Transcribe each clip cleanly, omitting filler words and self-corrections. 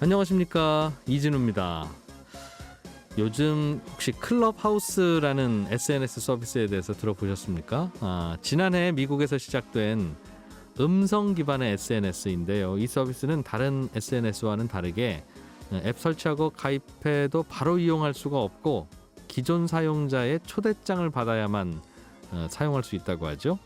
안녕하십니까, 이진우입니다. 요즘 혹시 클럽하우스라는 SNS 서비스에 대해서 들어보셨습니까? 지난해 미국에서 시작된 음성 기반의 SNS인데요. 이 서비스는 다른 SNS와는 다르게 앱 설치하고 가입해도 바로 이용할 수가 없고 기존 사용자의 초대장을 받아야만 사용할 수 있다고 하죠.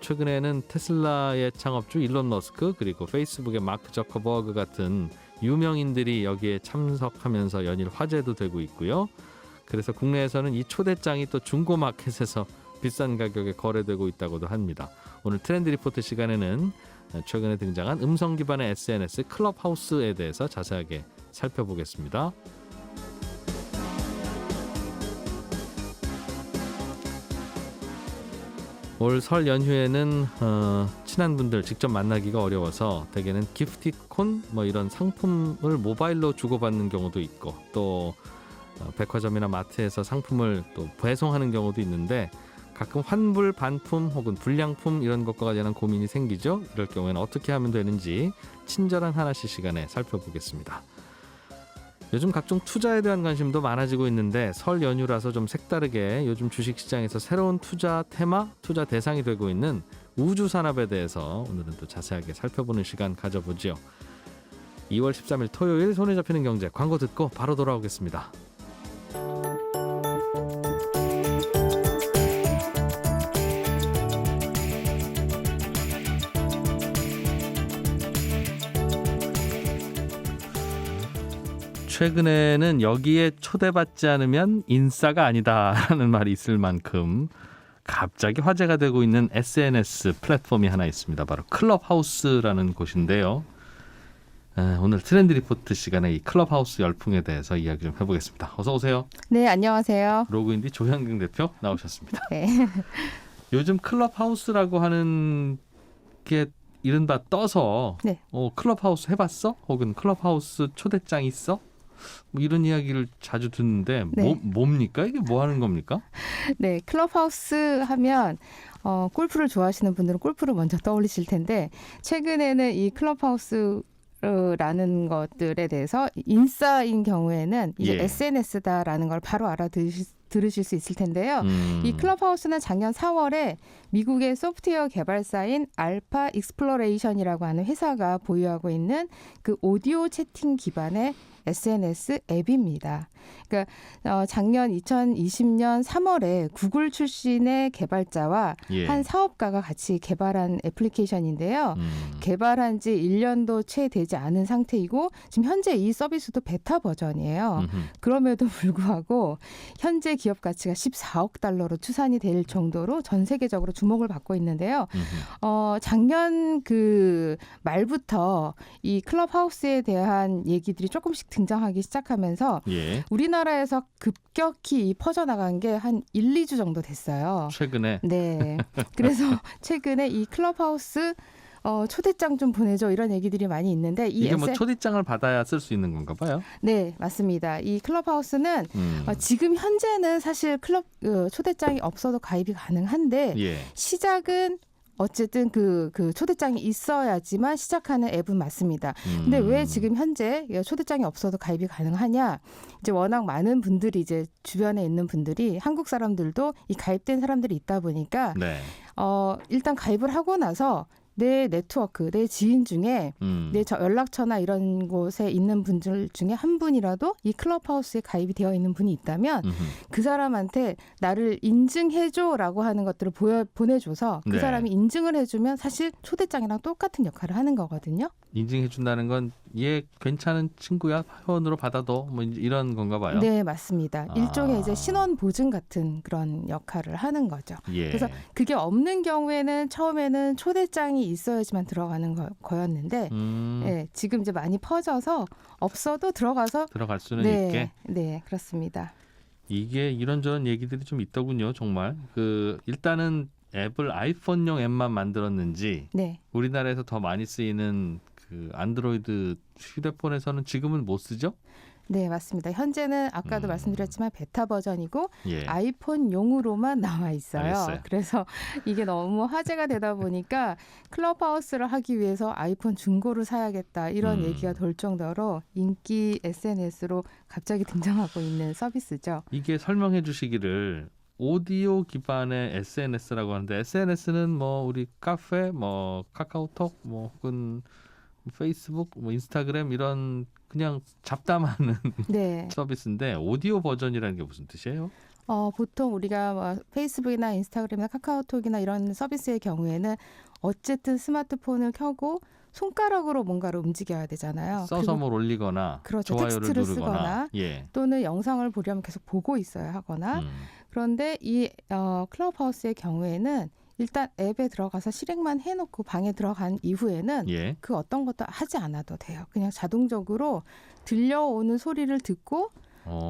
최근에는 테슬라의 창업주 일론 머스크, 그리고 페이스북의 마크 저커버그 같은 유명인들이 여기에 참석하면서 연일 화제도 되고 있고요. 그래서 국내에서는 이 초대장이 또 중고마켓에서 비싼 가격에 거래되고 있다고도 합니다. 오늘 트렌드 리포트 시간에는 최근에 등장한 음성 기반의 SNS 클럽하우스에 대해서 자세하게 살펴보겠습니다. 올 설 연휴에는 친한 분들 직접 만나기가 어려워서 대개는 기프티콘 이런 상품을 모바일로 주고받는 경우도 있고, 또 백화점이나 마트에서 상품을 또 배송하는 경우도 있는데, 가끔 환불 반품 혹은 불량품 이런 것과 관련한 고민이 생기죠. 이럴 경우에는 어떻게 하면 되는지 친절한 하나씩 시간에 살펴보겠습니다. 요즘 각종 투자에 대한 관심도 많아지고 있는데, 설 연휴라서 좀 색다르게 요즘 주식시장에서 새로운 투자 테마, 투자 대상이 되고 있는 우주 산업에 대해서 오늘은 또 자세하게 살펴보는 시간 가져보죠. 2월 13일 토요일 손에 잡히는 경제, 광고 듣고 바로 돌아오겠습니다. 최근에는 여기에 초대받지 않으면 인싸가 아니다라는 말이 있을 만큼 갑자기 화제가 되고 있는 SNS 플랫폼이 하나 있습니다. 바로 클럽하우스라는 곳인데요. 오늘 트렌드 리포트 시간에 이 클럽하우스 열풍에 대해서 이야기 좀 해보겠습니다. 어서 오세요. 네, 안녕하세요. 로그인디 조현경 대표 나오셨습니다. 네. 요즘 클럽하우스라고 하는 게 이른바 떠서 네. 클럽하우스 해봤어? 혹은 클럽하우스 초대장 있어? 이런 이야기를 자주 듣는데 네. 뭡니까? 이게 뭐 하는 겁니까? 네, 클럽하우스 하면 골프를 좋아하시는 분들은 골프를 먼저 떠올리실 텐데, 최근에는 이 클럽하우스 라는 것들에 대해서 인싸인 경우에는 이제 SNS다라는 걸 바로 들으실 수 있을 텐데요. 이 클럽하우스는 작년 4월에 미국의 소프트웨어 개발사인 알파 익스플로레이션이라고 하는 회사가 보유하고 있는 그 오디오 채팅 기반의 SNS 앱입니다. 그러니까 작년 2020년 3월에 구글 출신의 개발자와 한 사업가가 같이 개발한 애플리케이션인데요. 개발한 지 1년도 채 되지 않은 상태이고, 지금 현재 이 서비스도 베타 버전이에요. 그럼에도 불구하고 현재 기업 가치가 14억 달러로 추산이 될 정도로 전 세계적으로 주목을 받고 있는데요. 작년 그 말부터 이 클럽하우스에 대한 얘기들이 조금씩 등장하기 시작하면서 우리나라에서 급격히 퍼져나간 게 한 1, 2주 정도 됐어요. 최근에? 네. 그래서 최근에 이 클럽하우스 초대장 좀 보내줘, 이런 얘기들이 많이 있는데, 이게 초대장을 받아야 쓸 수 있는 건가 봐요? 네, 맞습니다. 이 클럽하우스는 지금 현재는 사실 초대장이 없어도 가입이 가능한데, 시작은 어쨌든 그 초대장이 있어야지만 시작하는 앱은 맞습니다. 근데 왜 지금 현재 초대장이 없어도 가입이 가능하냐? 이제 워낙 많은 분들이, 이제 주변에 있는 분들이, 한국 사람들도 이 가입된 사람들이 있다 보니까 일단 가입을 하고 나서 내 네트워크, 내 지인 중에 내 연락처나 이런 곳에 있는 분들 중에 한 분이라도 이 클럽하우스에 가입이 되어 있는 분이 있다면 그 사람한테 나를 인증해줘라고 하는 것들을 보내줘서 그 사람이 인증을 해주면 사실 초대장이랑 똑같은 역할을 하는 거거든요. 인증해준다는 건 얘 괜찮은 친구야, 회원으로 받아도 이런 건가 봐요. 네, 맞습니다. 일종의 이제 신원 보증 같은 그런 역할을 하는 거죠. 그래서 그게 없는 경우에는 처음에는 초대장이 있어야지만 들어가는 거였는데, 지금 이제 많이 퍼져서 없어도 들어갈 수는 있게. 네, 그렇습니다. 이게 이런저런 얘기들이 좀 있더군요, 정말. 일단은 앱을 아이폰용 앱만 만들었는지, 우리나라에서 더 많이 쓰이는 그 안드로이드 휴대폰에서는 지금은 못 쓰죠? 네, 맞습니다. 현재는 아까도 말씀드렸지만 베타 버전이고 예. 아이폰용으로만 나와 있어요. 알겠어요. 그래서 이게 너무 화제가 되다 보니까 클럽하우스를 하기 위해서 아이폰 중고를 사야겠다 이런 얘기가 돌 정도로 인기 SNS로 갑자기 등장하고 있는 서비스죠. 이게 설명해 주시기를 오디오 기반의 SNS라고 하는데 SNS는 뭐 우리 카페, 뭐 카카오톡, 뭐 혹은 페이스북, 뭐 인스타그램 이런 그냥 잡담하는 네. 서비스인데 오디오 버전이라는 게 무슨 뜻이에요? 보통 우리가 뭐 페이스북이나 인스타그램이나 카카오톡이나 이런 서비스의 경우에는 어쨌든 스마트폰을 켜고 손가락으로 뭔가를 움직여야 되잖아요. 써서 그리고 뭘 올리거나 그렇죠. 좋아요를 텍스트를 누르거나 쓰거나 예. 또는 영상을 보려면 계속 보고 있어야 하거나 그런데 이 클럽하우스의 경우에는 일단 앱에 들어가서 실행만 해놓고 방에 들어간 이후에는 예. 그 어떤 것도 하지 않아도 돼요. 그냥 자동적으로 들려오는 소리를 듣고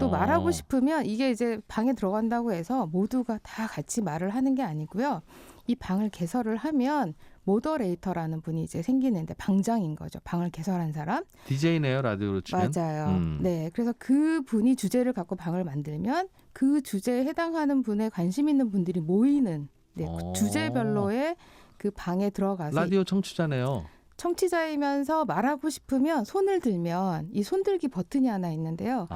또 말하고 싶으면 이게 이제 방에 들어간다고 해서 모두가 다 같이 말을 하는 게 아니고요. 이 방을 개설을 하면 모더레이터라는 분이 이제 생기는데 방장인 거죠. 방을 개설한 사람. DJ네요, 라디오로 치면. 맞아요. 네, 그래서 그 분이 주제를 갖고 방을 만들면 그 주제에 해당하는 분에 관심 있는 분들이 모이는 네, 그 주제별로의 그 방에 들어가서 라디오 청취자네요. 청취자이면서 말하고 싶으면 손을 들면 이 손들기 버튼이 하나 있는데요.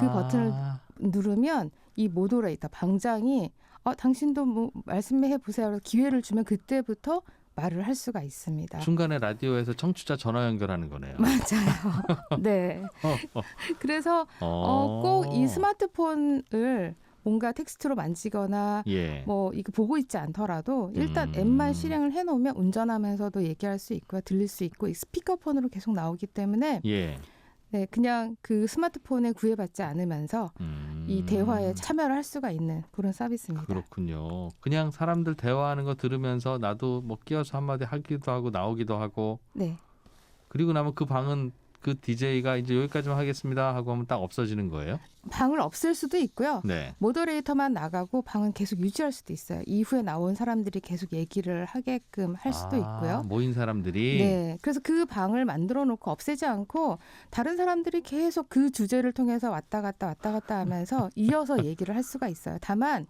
그 버튼을 누르면 이 모더레이터 방장이 당신도 뭐 말씀해 보세요. 기회를 주면 그때부터 말을 할 수가 있습니다. 중간에 라디오에서 청취자 전화 연결하는 거네요. 맞아요. 네. 그래서 꼭 이 스마트폰을 뭔가 텍스트로 만지거나 예. 뭐 이거 보고 있지 않더라도 일단 앱만 실행을 해놓으면 운전하면서도 얘기할 수 있고요, 들릴 수 있고 이 스피커폰으로 계속 나오기 때문에 예. 네, 그냥 그 스마트폰에 구애받지 않으면서 이 대화에 참여를 할 수가 있는 그런 서비스입니다. 그렇군요. 그냥 사람들 대화하는 거 들으면서 나도 뭐 끼어서 한마디 하기도 하고 나오기도 하고. 네. 그리고 나면 그 방은 그 DJ가 이제 여기까지만 하겠습니다 하고 하면 딱 없어지는 거예요? 방을 없앨 수도 있고요. 네. 모더레이터만 나가고 방은 계속 유지할 수도 있어요. 이후에 나온 사람들이 계속 얘기를 하게끔 할 수도 있고요. 모인 사람들이. 네. 그래서 그 방을 만들어 놓고 없애지 않고 다른 사람들이 계속 그 주제를 통해서 왔다 갔다 하면서 이어서 얘기를 할 수가 있어요. 다만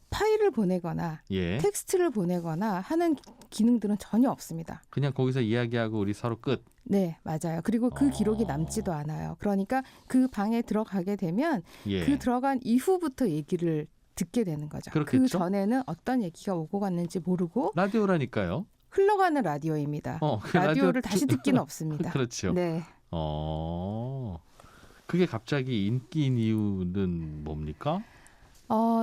파일을 보내거나 예. 텍스트를 보내거나 하는 기능들은 전혀 없습니다. 그냥 거기서 이야기하고 우리 서로 끝. 네, 맞아요. 그리고 그 기록이 남지도 않아요. 그러니까 그 방에 들어가게 되면 예. 그 들어간 이후부터 얘기를 듣게 되는 거죠. 그렇겠죠? 그 전에는 어떤 얘기가 오고 갔는지 모르고 라디오라니까요. 흘러가는 라디오입니다. 그 라디오를 다시 듣기는 없습니다. 그렇죠. 네. 그게 갑자기 인기인 이유는 뭡니까?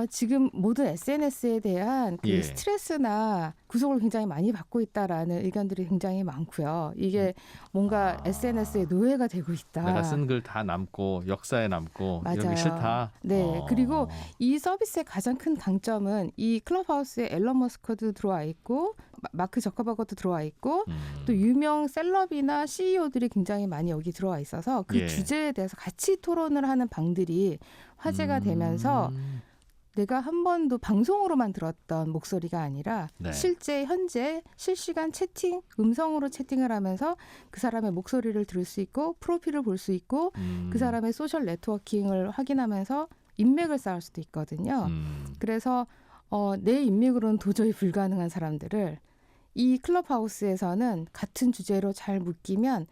지금 모든 SNS에 대한 그 예. 스트레스나 구속을 굉장히 많이 받고 있다라는 의견들이 굉장히 많고요. 이게 뭔가 SNS의 노예가 되고 있다. 내가 쓴 글 다 남고 역사에 남고 이런 맞아요. 게 싫다. 네. 그리고 이 서비스의 가장 큰 강점은 이 클럽하우스에 앨런 머스크도 들어와 있고 마크 저커버그도 들어와 있고 또 유명 셀럽이나 CEO들이 굉장히 많이 여기 들어와 있어서 그 예. 주제에 대해서 같이 토론을 하는 방들이 화제가 되면서 내가 한 번도 방송으로만 들었던 목소리가 아니라 네. 실제 현재 실시간 채팅, 음성으로 채팅을 하면서 그 사람의 목소리를 들을 수 있고 프로필을 볼 수 있고 그 사람의 소셜 네트워킹을 확인하면서 인맥을 쌓을 수도 있거든요. 그래서 내 인맥으로는 도저히 불가능한 사람들을 이 클럽하우스에서는 같은 주제로 잘 묶이면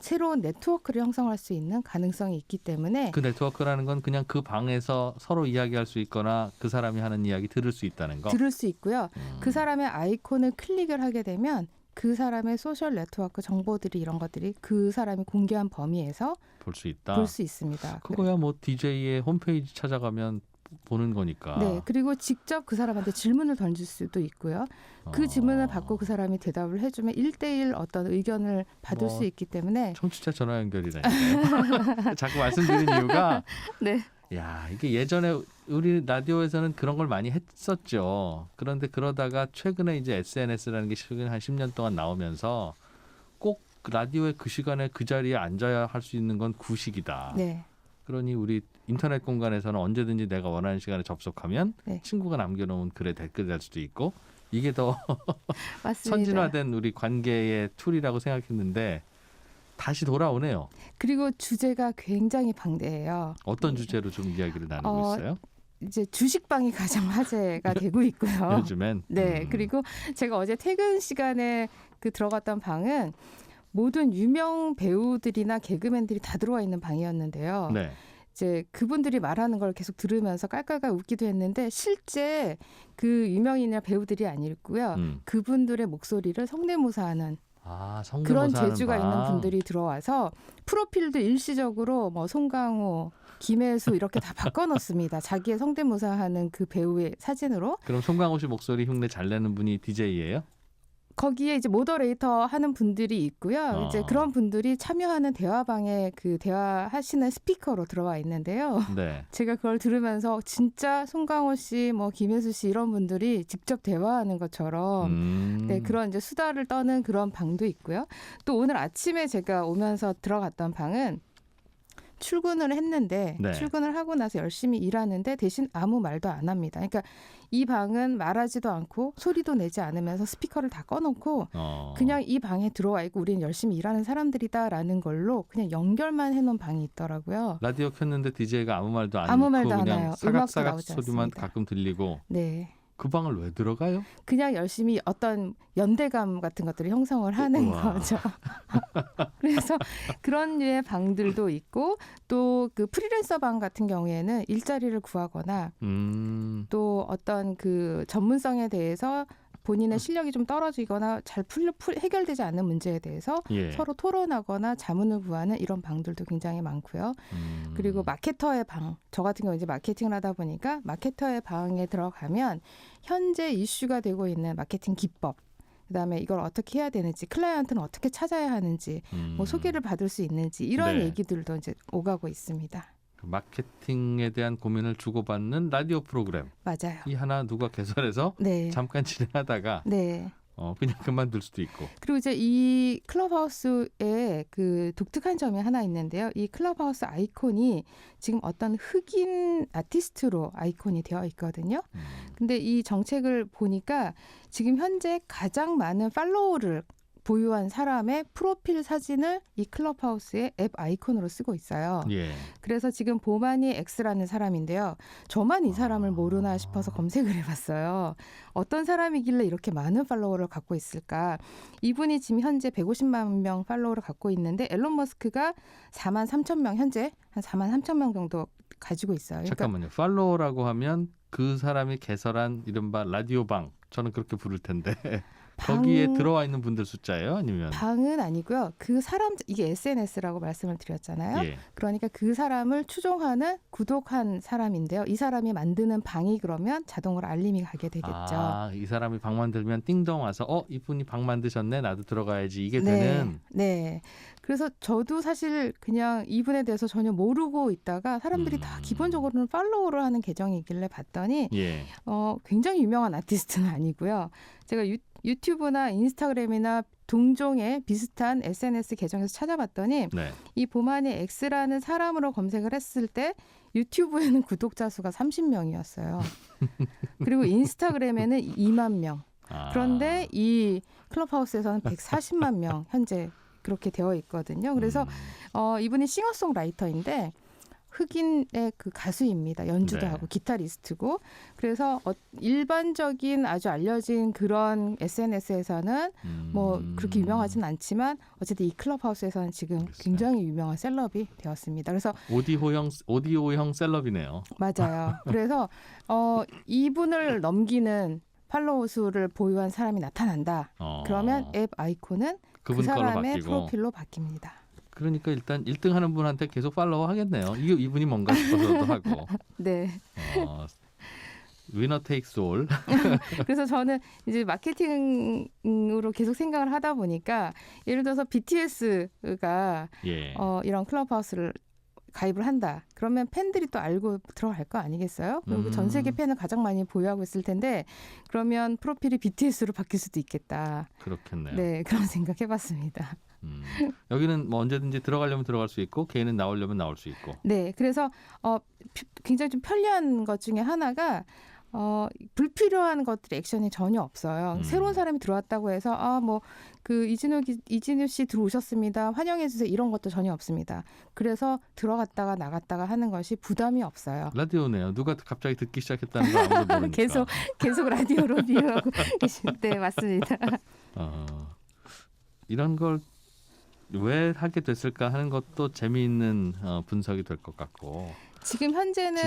새로운 네트워크를 형성할 수 있는 가능성이 있기 때문에 그 네트워크라는 건 그냥 그 방에서 서로 이야기할 수 있거나 그 사람이 하는 이야기 들을 수 있다는 거. 들을 수 있고요. 그 사람의 아이콘을 클릭을 하게 되면 그 사람의 소셜 네트워크 정보들이 이런 것들이 그 사람이 공개한 범위에서 볼 수 있다. 볼 수 있습니다. 그거야 뭐 DJ의 홈페이지 찾아가면 보는 거니까. 네, 그리고 직접 그 사람한테 질문을 던질 수도 있고요. 그 질문을 받고 그 사람이 대답을 해주면 1대1 어떤 의견을 받을 수 있기 때문에 청취자 전화 연결이라니까요. 자꾸 말씀드린 이유가 네. 야, 이게 예전에 우리 라디오에서는 그런 걸 많이 했었죠. 그런데 그러다가 최근에 이제 SNS라는 게 최근에 한 10년 동안 나오면서 꼭 라디오의 그 시간에 그 자리에 앉아야 할 수 있는 건 구식이다. 네. 그러니 우리 인터넷 공간에서는 언제든지 내가 원하는 시간에 접속하면 네. 친구가 남겨놓은 글에 댓글 달 수도 있고 이게 더 맞습니다. 선진화된 우리 관계의 툴이라고 생각했는데 다시 돌아오네요. 그리고 주제가 굉장히 방대해요. 어떤 주제로 좀 이야기를 나누고 있어요? 이제 주식방이 가장 화제가 되고 있고요. 요즘엔. 네. 그리고 제가 어제 퇴근 시간에 들어갔던 방은 모든 유명 배우들이나 개그맨들이 다 들어와 있는 방이었는데요. 네. 이제 그분들이 말하는 걸 계속 들으면서 깔깔깔 웃기도 했는데 실제 그 유명인이나 배우들이 아니고요. 그분들의 목소리를 성대모사하는 그런 재주가 있는 분들이 들어와서 프로필도 일시적으로 뭐 송강호, 김혜수 이렇게 다 바꿔놓습니다. 자기의 성대모사하는 그 배우의 사진으로. 그럼 송강호 씨 목소리 흉내 잘 내는 분이 DJ예요? 거기에 이제 모더레이터 하는 분들이 있고요. 이제 그런 분들이 참여하는 대화방에 그 대화하시는 스피커로 들어와 있는데요. 네. 제가 그걸 들으면서 진짜 송강호 씨, 뭐 김혜수 씨 이런 분들이 직접 대화하는 것처럼 네, 그런 이제 수다를 떠는 그런 방도 있고요. 또 오늘 아침에 제가 오면서 들어갔던 방은 출근을 했는데 네. 출근을 하고 나서 열심히 일하는데 대신 아무 말도 안 합니다. 그러니까 이 방은 말하지도 않고 소리도 내지 않으면서 스피커를 다 꺼놓고 그냥 이 방에 들어와 있고 우리는 열심히 일하는 사람들이다라는 걸로 그냥 연결만 해놓은 방이 있더라고요. 라디오 켰는데 DJ가 아무 말도 안 아무 하고 말도 안 그냥 해요. 사각사각 음악도 나오지 소리만 않습니다. 가끔 들리고 네. 그 방을 왜 들어가요? 그냥 열심히 어떤 연대감 같은 것들을 형성을 하는 우와. 거죠. 그래서 그런 류의 방들도 있고 또 그 프리랜서 방 같은 경우에는 일자리를 구하거나 또 어떤 그 전문성에 대해서 본인의 실력이 좀 떨어지거나 잘 해결되지 않는 문제에 대해서 예. 서로 토론하거나 자문을 구하는 이런 방들도 굉장히 많고요. 그리고 마케터의 방, 저 같은 경우 이제 마케팅을 하다 보니까 마케터의 방에 들어가면 현재 이슈가 되고 있는 마케팅 기법, 그다음에 이걸 어떻게 해야 되는지, 클라이언트는 어떻게 찾아야 하는지, 뭐 소개를 받을 수 있는지 이런 네. 얘기들도 이제 오가고 있습니다. 마케팅에 대한 고민을 주고받는 라디오 프로그램. 맞아요. 이 하나 누가 개설해서 네. 잠깐 진행하다가 네. 그냥 그만둘 수도 있고. 그리고 이제 이 클럽하우스에 그 독특한 점이 하나 있는데요. 이 클럽하우스 아이콘이 지금 어떤 흑인 아티스트로 아이콘이 되어 있거든요. 근데 이 정책을 보니까 지금 현재 가장 많은 팔로워를 보유한 사람의 프로필 사진을 이 클럽하우스의 앱 아이콘으로 쓰고 있어요. 예. 그래서 지금 보마니 X라는 사람인데요. 저만 이 사람을 모르나 싶어서 검색을 해봤어요. 어떤 사람이길래 이렇게 많은 팔로워를 갖고 있을까? 이분이 지금 현재 150만 명 팔로워를 갖고 있는데 앨런 머스크가 4만 3천 명 현재 한 4만 3천 명 정도 가지고 있어요. 그러니까 잠깐만요. 팔로워라고 하면 그 사람이 개설한 이른바 라디오 방, 저는 그렇게 부를 텐데 거기에 들어와 있는 분들 숫자예요? 아니면? 방은 아니고요. 그 사람, 이게 SNS라고 말씀을 드렸잖아요. 예. 그러니까 그 사람을 추종하는 구독한 사람인데요. 이 사람이 만드는 방이 그러면 자동으로 알림이 가게 되겠죠. 이 사람이 방 만들면 띵동 와서 이분이 방 만드셨네, 나도 들어가야지, 이게 네, 되는. 네. 그래서 저도 사실 그냥 이분에 대해서 전혀 모르고 있다가 사람들이 다 기본적으로는 팔로우를 하는 계정이길래 봤더니 예. 굉장히 유명한 아티스트는 아니고요. 제가 유튜브나 인스타그램이나 동종의 비슷한 SNS 계정에서 찾아봤더니 네. 이 보마니 X라는 사람으로 검색을 했을 때 유튜브에는 구독자 수가 30명이었어요. 그리고 인스타그램에는 2만 명. 그런데 이 클럽하우스에서는 140만 명 현재 그렇게 되어 있거든요. 그래서 이분이 싱어송라이터인데 흑인의 그 가수입니다. 연주도 네. 하고 기타리스트고. 그래서 일반적인 아주 알려진 그런 SNS에서는 뭐 그렇게 유명하진 않지만 어쨌든 이 클럽하우스에서는 지금 글쎄. 굉장히 유명한 셀럽이 되었습니다. 그래서 오디오형 셀럽이네요. 맞아요. 그래서 이분을 넘기는 팔로워 수를 보유한 사람이 나타난다. 그러면 앱 아이콘은 그 그분 걸로 사람의 바뀌고. 프로필로 바뀝니다. 그러니까 일단 1등 하는 분한테 계속 팔로우 하겠네요. 이분이 뭔가 싶어서도 하고. 네. 위너 테이크스 올. 그래서 저는 이제 마케팅으로 계속 생각을 하다 보니까 예를 들어서 BTS가 예. 이런 클럽하우스를 가입을 한다. 그러면 팬들이 또 알고 들어갈 거 아니겠어요? 그리고 전 세계 팬을 가장 많이 보유하고 있을 텐데 그러면 프로필이 BTS로 바뀔 수도 있겠다. 그렇겠네요. 네, 그런 생각해봤습니다. 여기는 뭐 언제든지 들어가려면 들어갈 수 있고 개인은 나오려면 나올 수 있고. 네, 그래서 굉장히 좀 편리한 것 중에 하나가 불필요한 것들이 액션이 전혀 없어요. 음. 새로운 사람이 들어왔다고 해서 그 이진우 씨 들어오셨습니다. 환영해 주세요. 이런 것도 전혀 없습니다. 그래서 들어갔다가 나갔다가 하는 것이 부담이 없어요. 라디오네요. 누가 갑자기 듣기 시작했다는 걸 아무도 모르니까. 계속 라디오로 비유하고 계신 때 맞습니다. 이런 걸 왜 하게 됐을까 하는 것도 재미있는 분석이 될 것 같고. 지금 현재는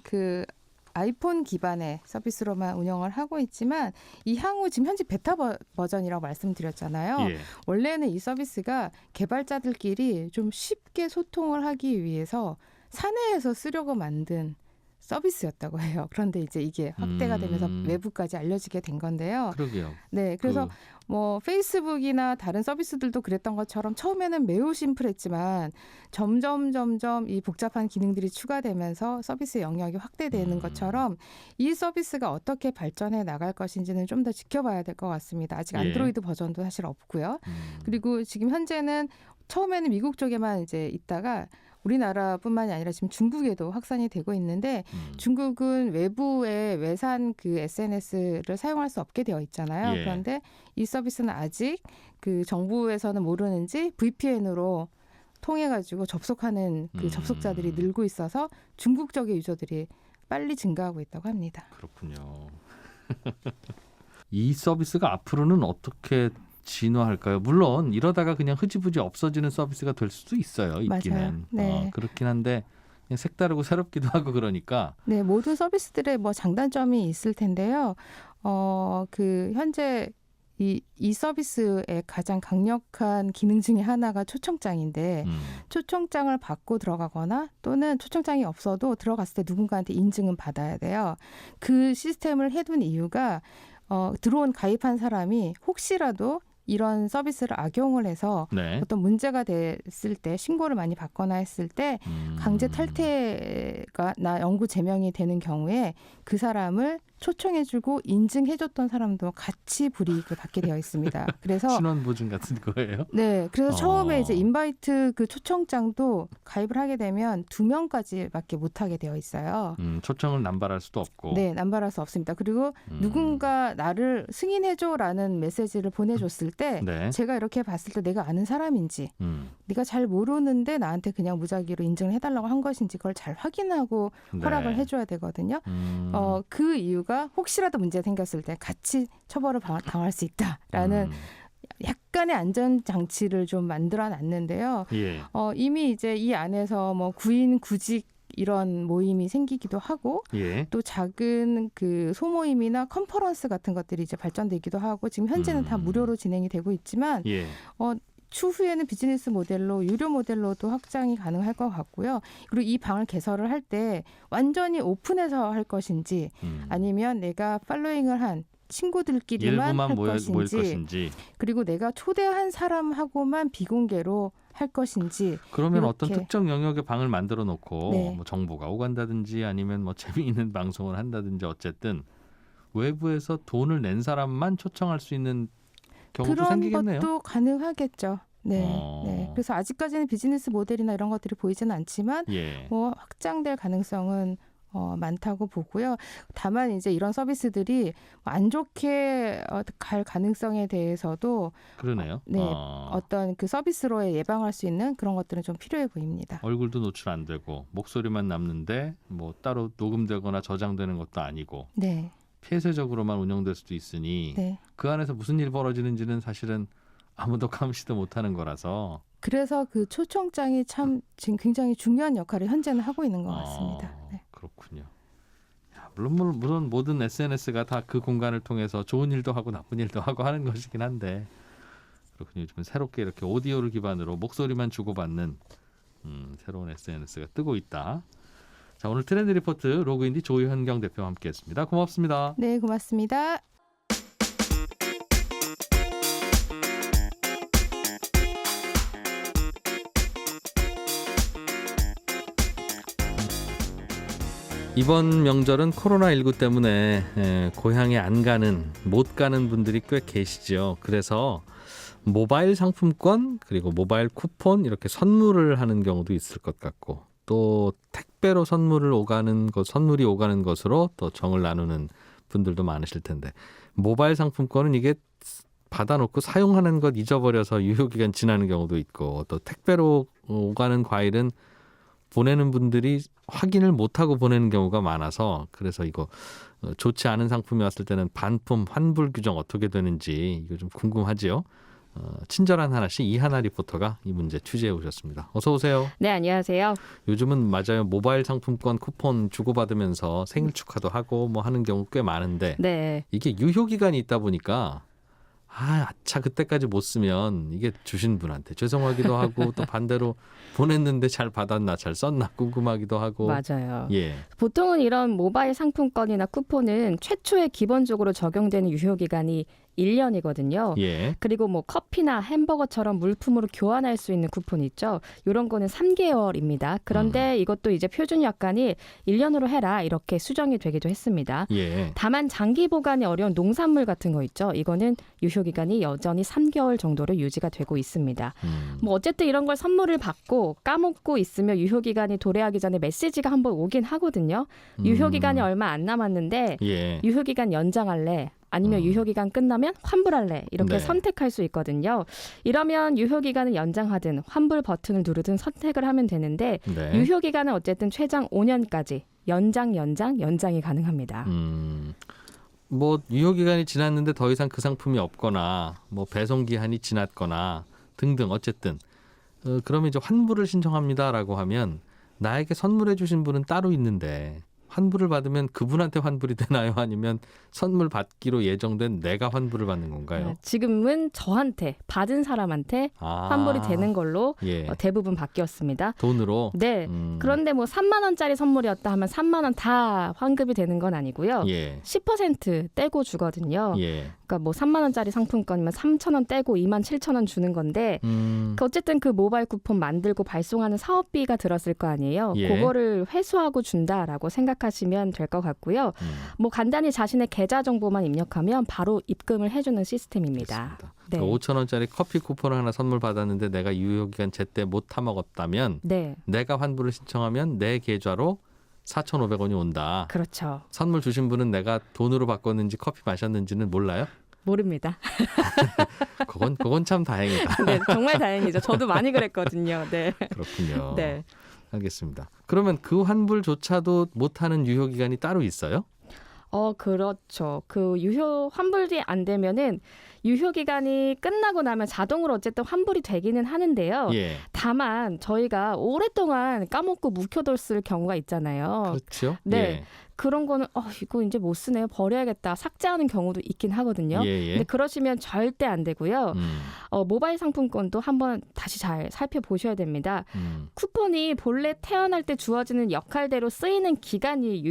그 아이폰 기반의 서비스로만 운영을 하고 있지만 이 향후 지금 현재 베타 버전이라고 말씀드렸잖아요. 예. 원래는 이 서비스가 개발자들끼리 좀 쉽게 소통을 하기 위해서 사내에서 쓰려고 만든 서비스였다고 해요. 그런데 이제 이게 확대가 되면서 외부까지 알려지게 된 건데요. 그러게요. 네, 그래서 뭐 페이스북이나 다른 서비스들도 그랬던 것처럼 처음에는 매우 심플했지만 점점 이 복잡한 기능들이 추가되면서 서비스 영역이 확대되는 것처럼 이 서비스가 어떻게 발전해 나갈 것인지는 좀 더 지켜봐야 될 것 같습니다. 아직 안드로이드 버전도 사실 없고요. 그리고 지금 현재는 처음에는 미국 쪽에만 이제 있다가 우리나라뿐만이 아니라 지금 중국에도 확산이 되고 있는데 중국은 외부의 외산 그 SNS를 사용할 수 없게 되어 있잖아요. 예. 그런데 이 서비스는 아직 그 정부에서는 모르는지 VPN으로 통해 가지고 접속하는 그 접속자들이 늘고 있어서 중국 쪽의 유저들이 빨리 증가하고 있다고 합니다. 그렇군요. 이 서비스가 앞으로는 어떻게 진화할까요? 물론 이러다가 그냥 흐지부지 없어지는 서비스가 될 수도 있어요. 있기는. 맞아요. 네. 그렇긴 한데 그냥 색다르고 새롭기도 하고 그러니까. 네, 모든 서비스들의 뭐 장단점이 있을 텐데요. 그 현재 이 서비스의 가장 강력한 기능 중에 하나가 초청장인데 초청장을 받고 들어가거나 또는 초청장이 없어도 들어갔을 때 누군가한테 인증은 받아야 돼요. 그 시스템을 해둔 이유가 들어온 가입한 사람이 혹시라도 이런 서비스를 악용을 해서 네. 어떤 문제가 됐을 때 신고를 많이 받거나 했을 때 강제 탈퇴가 나 영구 제명이 되는 경우에 그 사람을 초청해주고 인증해줬던 사람도 같이 불이익을 받게 되어 있습니다. 그래서 신원 보증 같은 거예요? 네, 그래서 처음에 이제 인바이트 그 초청장도 가입을 하게 되면 2명까지밖에 못 하게 되어 있어요. 초청을 남발할 수도 없고. 네, 남발할 수 없습니다. 그리고 누군가 나를 승인해줘라는 메시지를 보내줬을 때 네. 제가 이렇게 봤을 때 내가 아는 사람인지 네가 잘 모르는데 나한테 그냥 무작위로 인증을 해달라고 한 것인지 그걸 잘 확인하고 허락을 해줘야 되거든요. 그 이유가 혹시라도 문제가 생겼을 때 같이 처벌을 당할 수 있다라는 약간의 안전장치를 좀 만들어 놨는데요. 예. 이미 이제 이 안에서 뭐 구인, 구직 이런 모임이 생기기도 하고 예. 또 작은 그 소모임이나 컨퍼런스 같은 것들이 이제 발전되기도 하고 지금 현재는 다 무료로 진행이 되고 있지만 예. 추후에는 비즈니스 모델로 유료 모델로도 확장이 가능할 것 같고요. 그리고 이 방을 개설을 할 때 완전히 오픈해서 할 것인지 아니면 내가 팔로잉을 한 친구들끼리만 일부만 할 모일 것인지 그리고 내가 초대한 사람하고만 비공개로 할 것인지 그러면 이렇게. 어떤 특정 영역의 방을 만들어 놓고 네. 뭐 정보가 오간다든지 아니면 뭐 재미있는 방송을 한다든지 어쨌든 외부에서 돈을 낸 사람만 초청할 수 있는 경우도 그런 생기겠네요. 것도 가능하겠죠. 네. 어. 네. 그래서 아직까지는 비즈니스 모델이나 이런 것들이 보이지는 않지만 예. 뭐 확장될 가능성은 많다고 보고요. 다만 이제 이런 서비스들이 안 좋게 갈 가능성에 대해서도 그러네요. 네, 어떤 그 서비스로의 예방할 수 있는 그런 것들은 좀 필요해 보입니다. 얼굴도 노출 안 되고 목소리만 남는데 뭐 따로 녹음되거나 저장되는 것도 아니고 네, 폐쇄적으로만 운영될 수도 있으니 네. 그 안에서 무슨 일이 벌어지는지는 사실은 아무도 감시도 못하는 거라서. 그래서 그 초청장이 참 지금 굉장히 중요한 역할을 현재는 하고 있는 것 같습니다. 네. 그렇군요. 야, 물론 모든 SNS가 다 그 공간을 통해서 좋은 일도 하고 나쁜 일도 하고 하는 것이긴 한데 그렇군요. 요즘은 새롭게 이렇게 오디오를 기반으로 목소리만 주고받는 새로운 SNS가 뜨고 있다. 자, 오늘 트렌드 리포트 로그인디 조현경 대표와 함께했습니다. 고맙습니다. 네, 고맙습니다. 이번 명절은 코로나19 때문에 고향에 못 가는 분들이 꽤 계시죠. 그래서 모바일 상품권 그리고 모바일 쿠폰 이렇게 선물을 하는 경우도 있을 것 같고 또 택배로 선물이 오가는 것으로 또 정을 나누는 분들도 많으실 텐데 모바일 상품권은 이게 받아놓고 사용하는 것 잊어버려서 유효기간 지나는 경우도 있고 또 택배로 오가는 과일은 보내는 분들이 확인을 못하고 보내는 경우가 많아서 그래서 이거 좋지 않은 상품이 왔을 때는 반품 환불 규정 어떻게 되는지 이거 좀 궁금하지요. 친절한 하나씩 이하나 리포터가 이 문제 취재해 오셨습니다. 어서 오세요. 네, 안녕하세요. 요즘은 맞아요. 모바일 상품권 쿠폰 주고받으면서 생일 축하도 하고 뭐 하는 경우 꽤 많은데 네. 이게 유효기간이 있다 보니까 아차 그때까지 못 쓰면 이게 주신 분한테 죄송하기도 하고 또 반대로 보냈는데 잘 받았나 잘 썼나 궁금하기도 하고 맞아요. 예. 보통은 이런 모바일 상품권이나 쿠폰은 최초에 기본적으로 적용되는 유효기간이 1년이거든요. 예. 그리고 뭐 커피나 햄버거처럼 물품으로 교환할 수 있는 쿠폰 있죠. 이런 거는 3개월입니다. 그런데 이것도 이제 표준 약관이 1년으로 해라 이렇게 수정이 되기도 했습니다. 예. 다만 장기 보관이 어려운 농산물 같은 거 있죠. 이거는 유효기간이 여전히 3개월 정도로 유지가 되고 있습니다. 뭐 어쨌든 이런 걸 선물을 받고 까먹고 있으면 유효기간이 도래하기 전에 메시지가 한번 오긴 하거든요. 유효기간이 얼마 안 남았는데 예. 유효기간 연장할래? 아니면 유효기간 끝나면 환불할래? 이렇게 네. 선택할 수 있거든요. 이러면 유효기간을 연장하든 환불 버튼을 누르든 선택을 하면 되는데 네. 유효기간은 어쨌든 최장 5년까지 연장이 가능합니다. 뭐 유효기간이 지났는데 더 이상 그 상품이 없거나 뭐 배송기한이 지났거나 등등 어쨌든 그러면 이제 환불을 신청합니다라고 하면 나에게 선물해 주신 분은 따로 있는데 환불을 받으면 그분한테 환불이 되나요? 아니면 선물 받기로 예정된 내가 환불을 받는 건가요? 지금은 저한테 받은 사람한테 환불이 되는 걸로 예. 대부분 바뀌었습니다. 돈으로? 네. 그런데 뭐 3만 원짜리 선물이었다 하면 3만 원 다 환급이 되는 건 아니고요. 예. 10% 떼고 주거든요. 예. 그러니까 뭐 3만 원짜리 상품권이면 3천 원 떼고 2만 7천 원 주는 건데 어쨌든 그 모바일 쿠폰 만들고 발송하는 사업비가 들었을 거 아니에요. 예. 그거를 회수하고 준다라고 생각하시면 될 것 같고요. 뭐 간단히 자신의 계좌 정보만 입력하면 바로 입금을 해주는 시스템입니다. 네. 5천 원짜리 커피 쿠폰을 하나 선물 받았는데 내가 유효기간 제때 못 타먹었다면 네. 내가 환불을 신청하면 내 계좌로 4,500원이 온다. 그렇죠. 선물 주신 분은 내가 돈으로 바꿨는지 커피 마셨는지는 몰라요? 모릅니다. 그건 참 다행이다. 네, 정말 다행이죠. 저도 많이 그랬거든요. 네. 그렇군요. 네. 알겠습니다. 그러면 그 환불조차도 못하는 유효기간이 따로 있어요? 그렇죠. 그 환불이 안 되면은 유효기간이 끝나고 나면 자동으로 어쨌든 환불이 되기는 하는데요. 예. 다만 저희가 오랫동안 까먹고 묵혀뒀을 경우가 있잖아요. 그렇죠. 네. 예. 그런 거는 이거 이제 못 쓰네요. 버려야겠다. 삭제하는 경우도 있긴 하거든요. 예. 근데 그러시면 절대 안 되고요. 모바일 상품권도 한번 다시 잘 살펴보셔야 됩니다. 쿠폰이 본래 태어날 때 주어지는 역할대로 쓰이는 기간이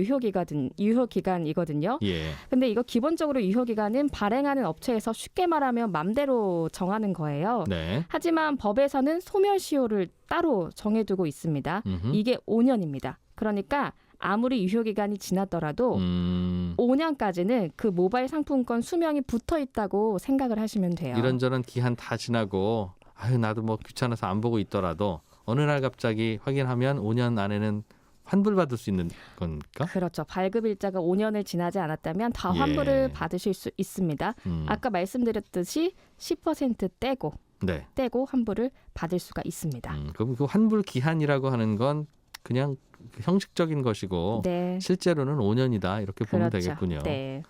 유효기간이거든요. 예. 근데 이거 기본적으로 유효기간은 발행하는 업체에서 쉽게 말하면 맘대로 정하는 거예요. 네. 하지만 법에서는 소멸시효를 따로 정해두고 있습니다. 이게 5년입니다. 그러니까 아무리 유효기간이 지났더라도 5년까지는 그 모바일 상품권 수명이 붙어 있다고 생각을 하시면 돼요. 이런저런 기한 다 지나고 나도 뭐 귀찮아서 안 보고 있더라도 어느 날 갑자기 확인하면 5년 안에는 환불받을 수 있는 겁니까? 그렇죠. 발급 일자가 5년을 지나지 않았다면 다 환불을 받으실 수 있습니다. 아까 말씀드렸듯이 10% 떼고 환불을 받을 수가 있습니다. 그럼 그 환불 기한이라고 하는 건 그냥 형식적인 것이고 네. 실제로는 5년이다 이렇게 보면 그렇죠. 되겠군요. 네.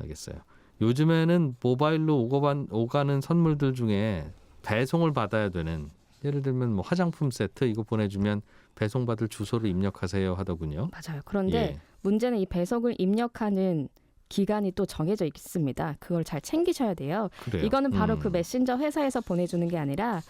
알겠어요. 요즘에는 모바일로 오가는 선물들 중에 배송을 받아야 되는 예를 들면 뭐 화장품 세트 이거 보내주면 배송받을 주소를 입력하세요 하더군요. 맞아요. 그런데 예. 문제는 이 배송을 입력하는 기간이 또 정해져 있습니다. 그걸 잘 챙기셔야 돼요. 그래요. 이거는 바로 그 메신저 회사에서 보내주는 게 아니라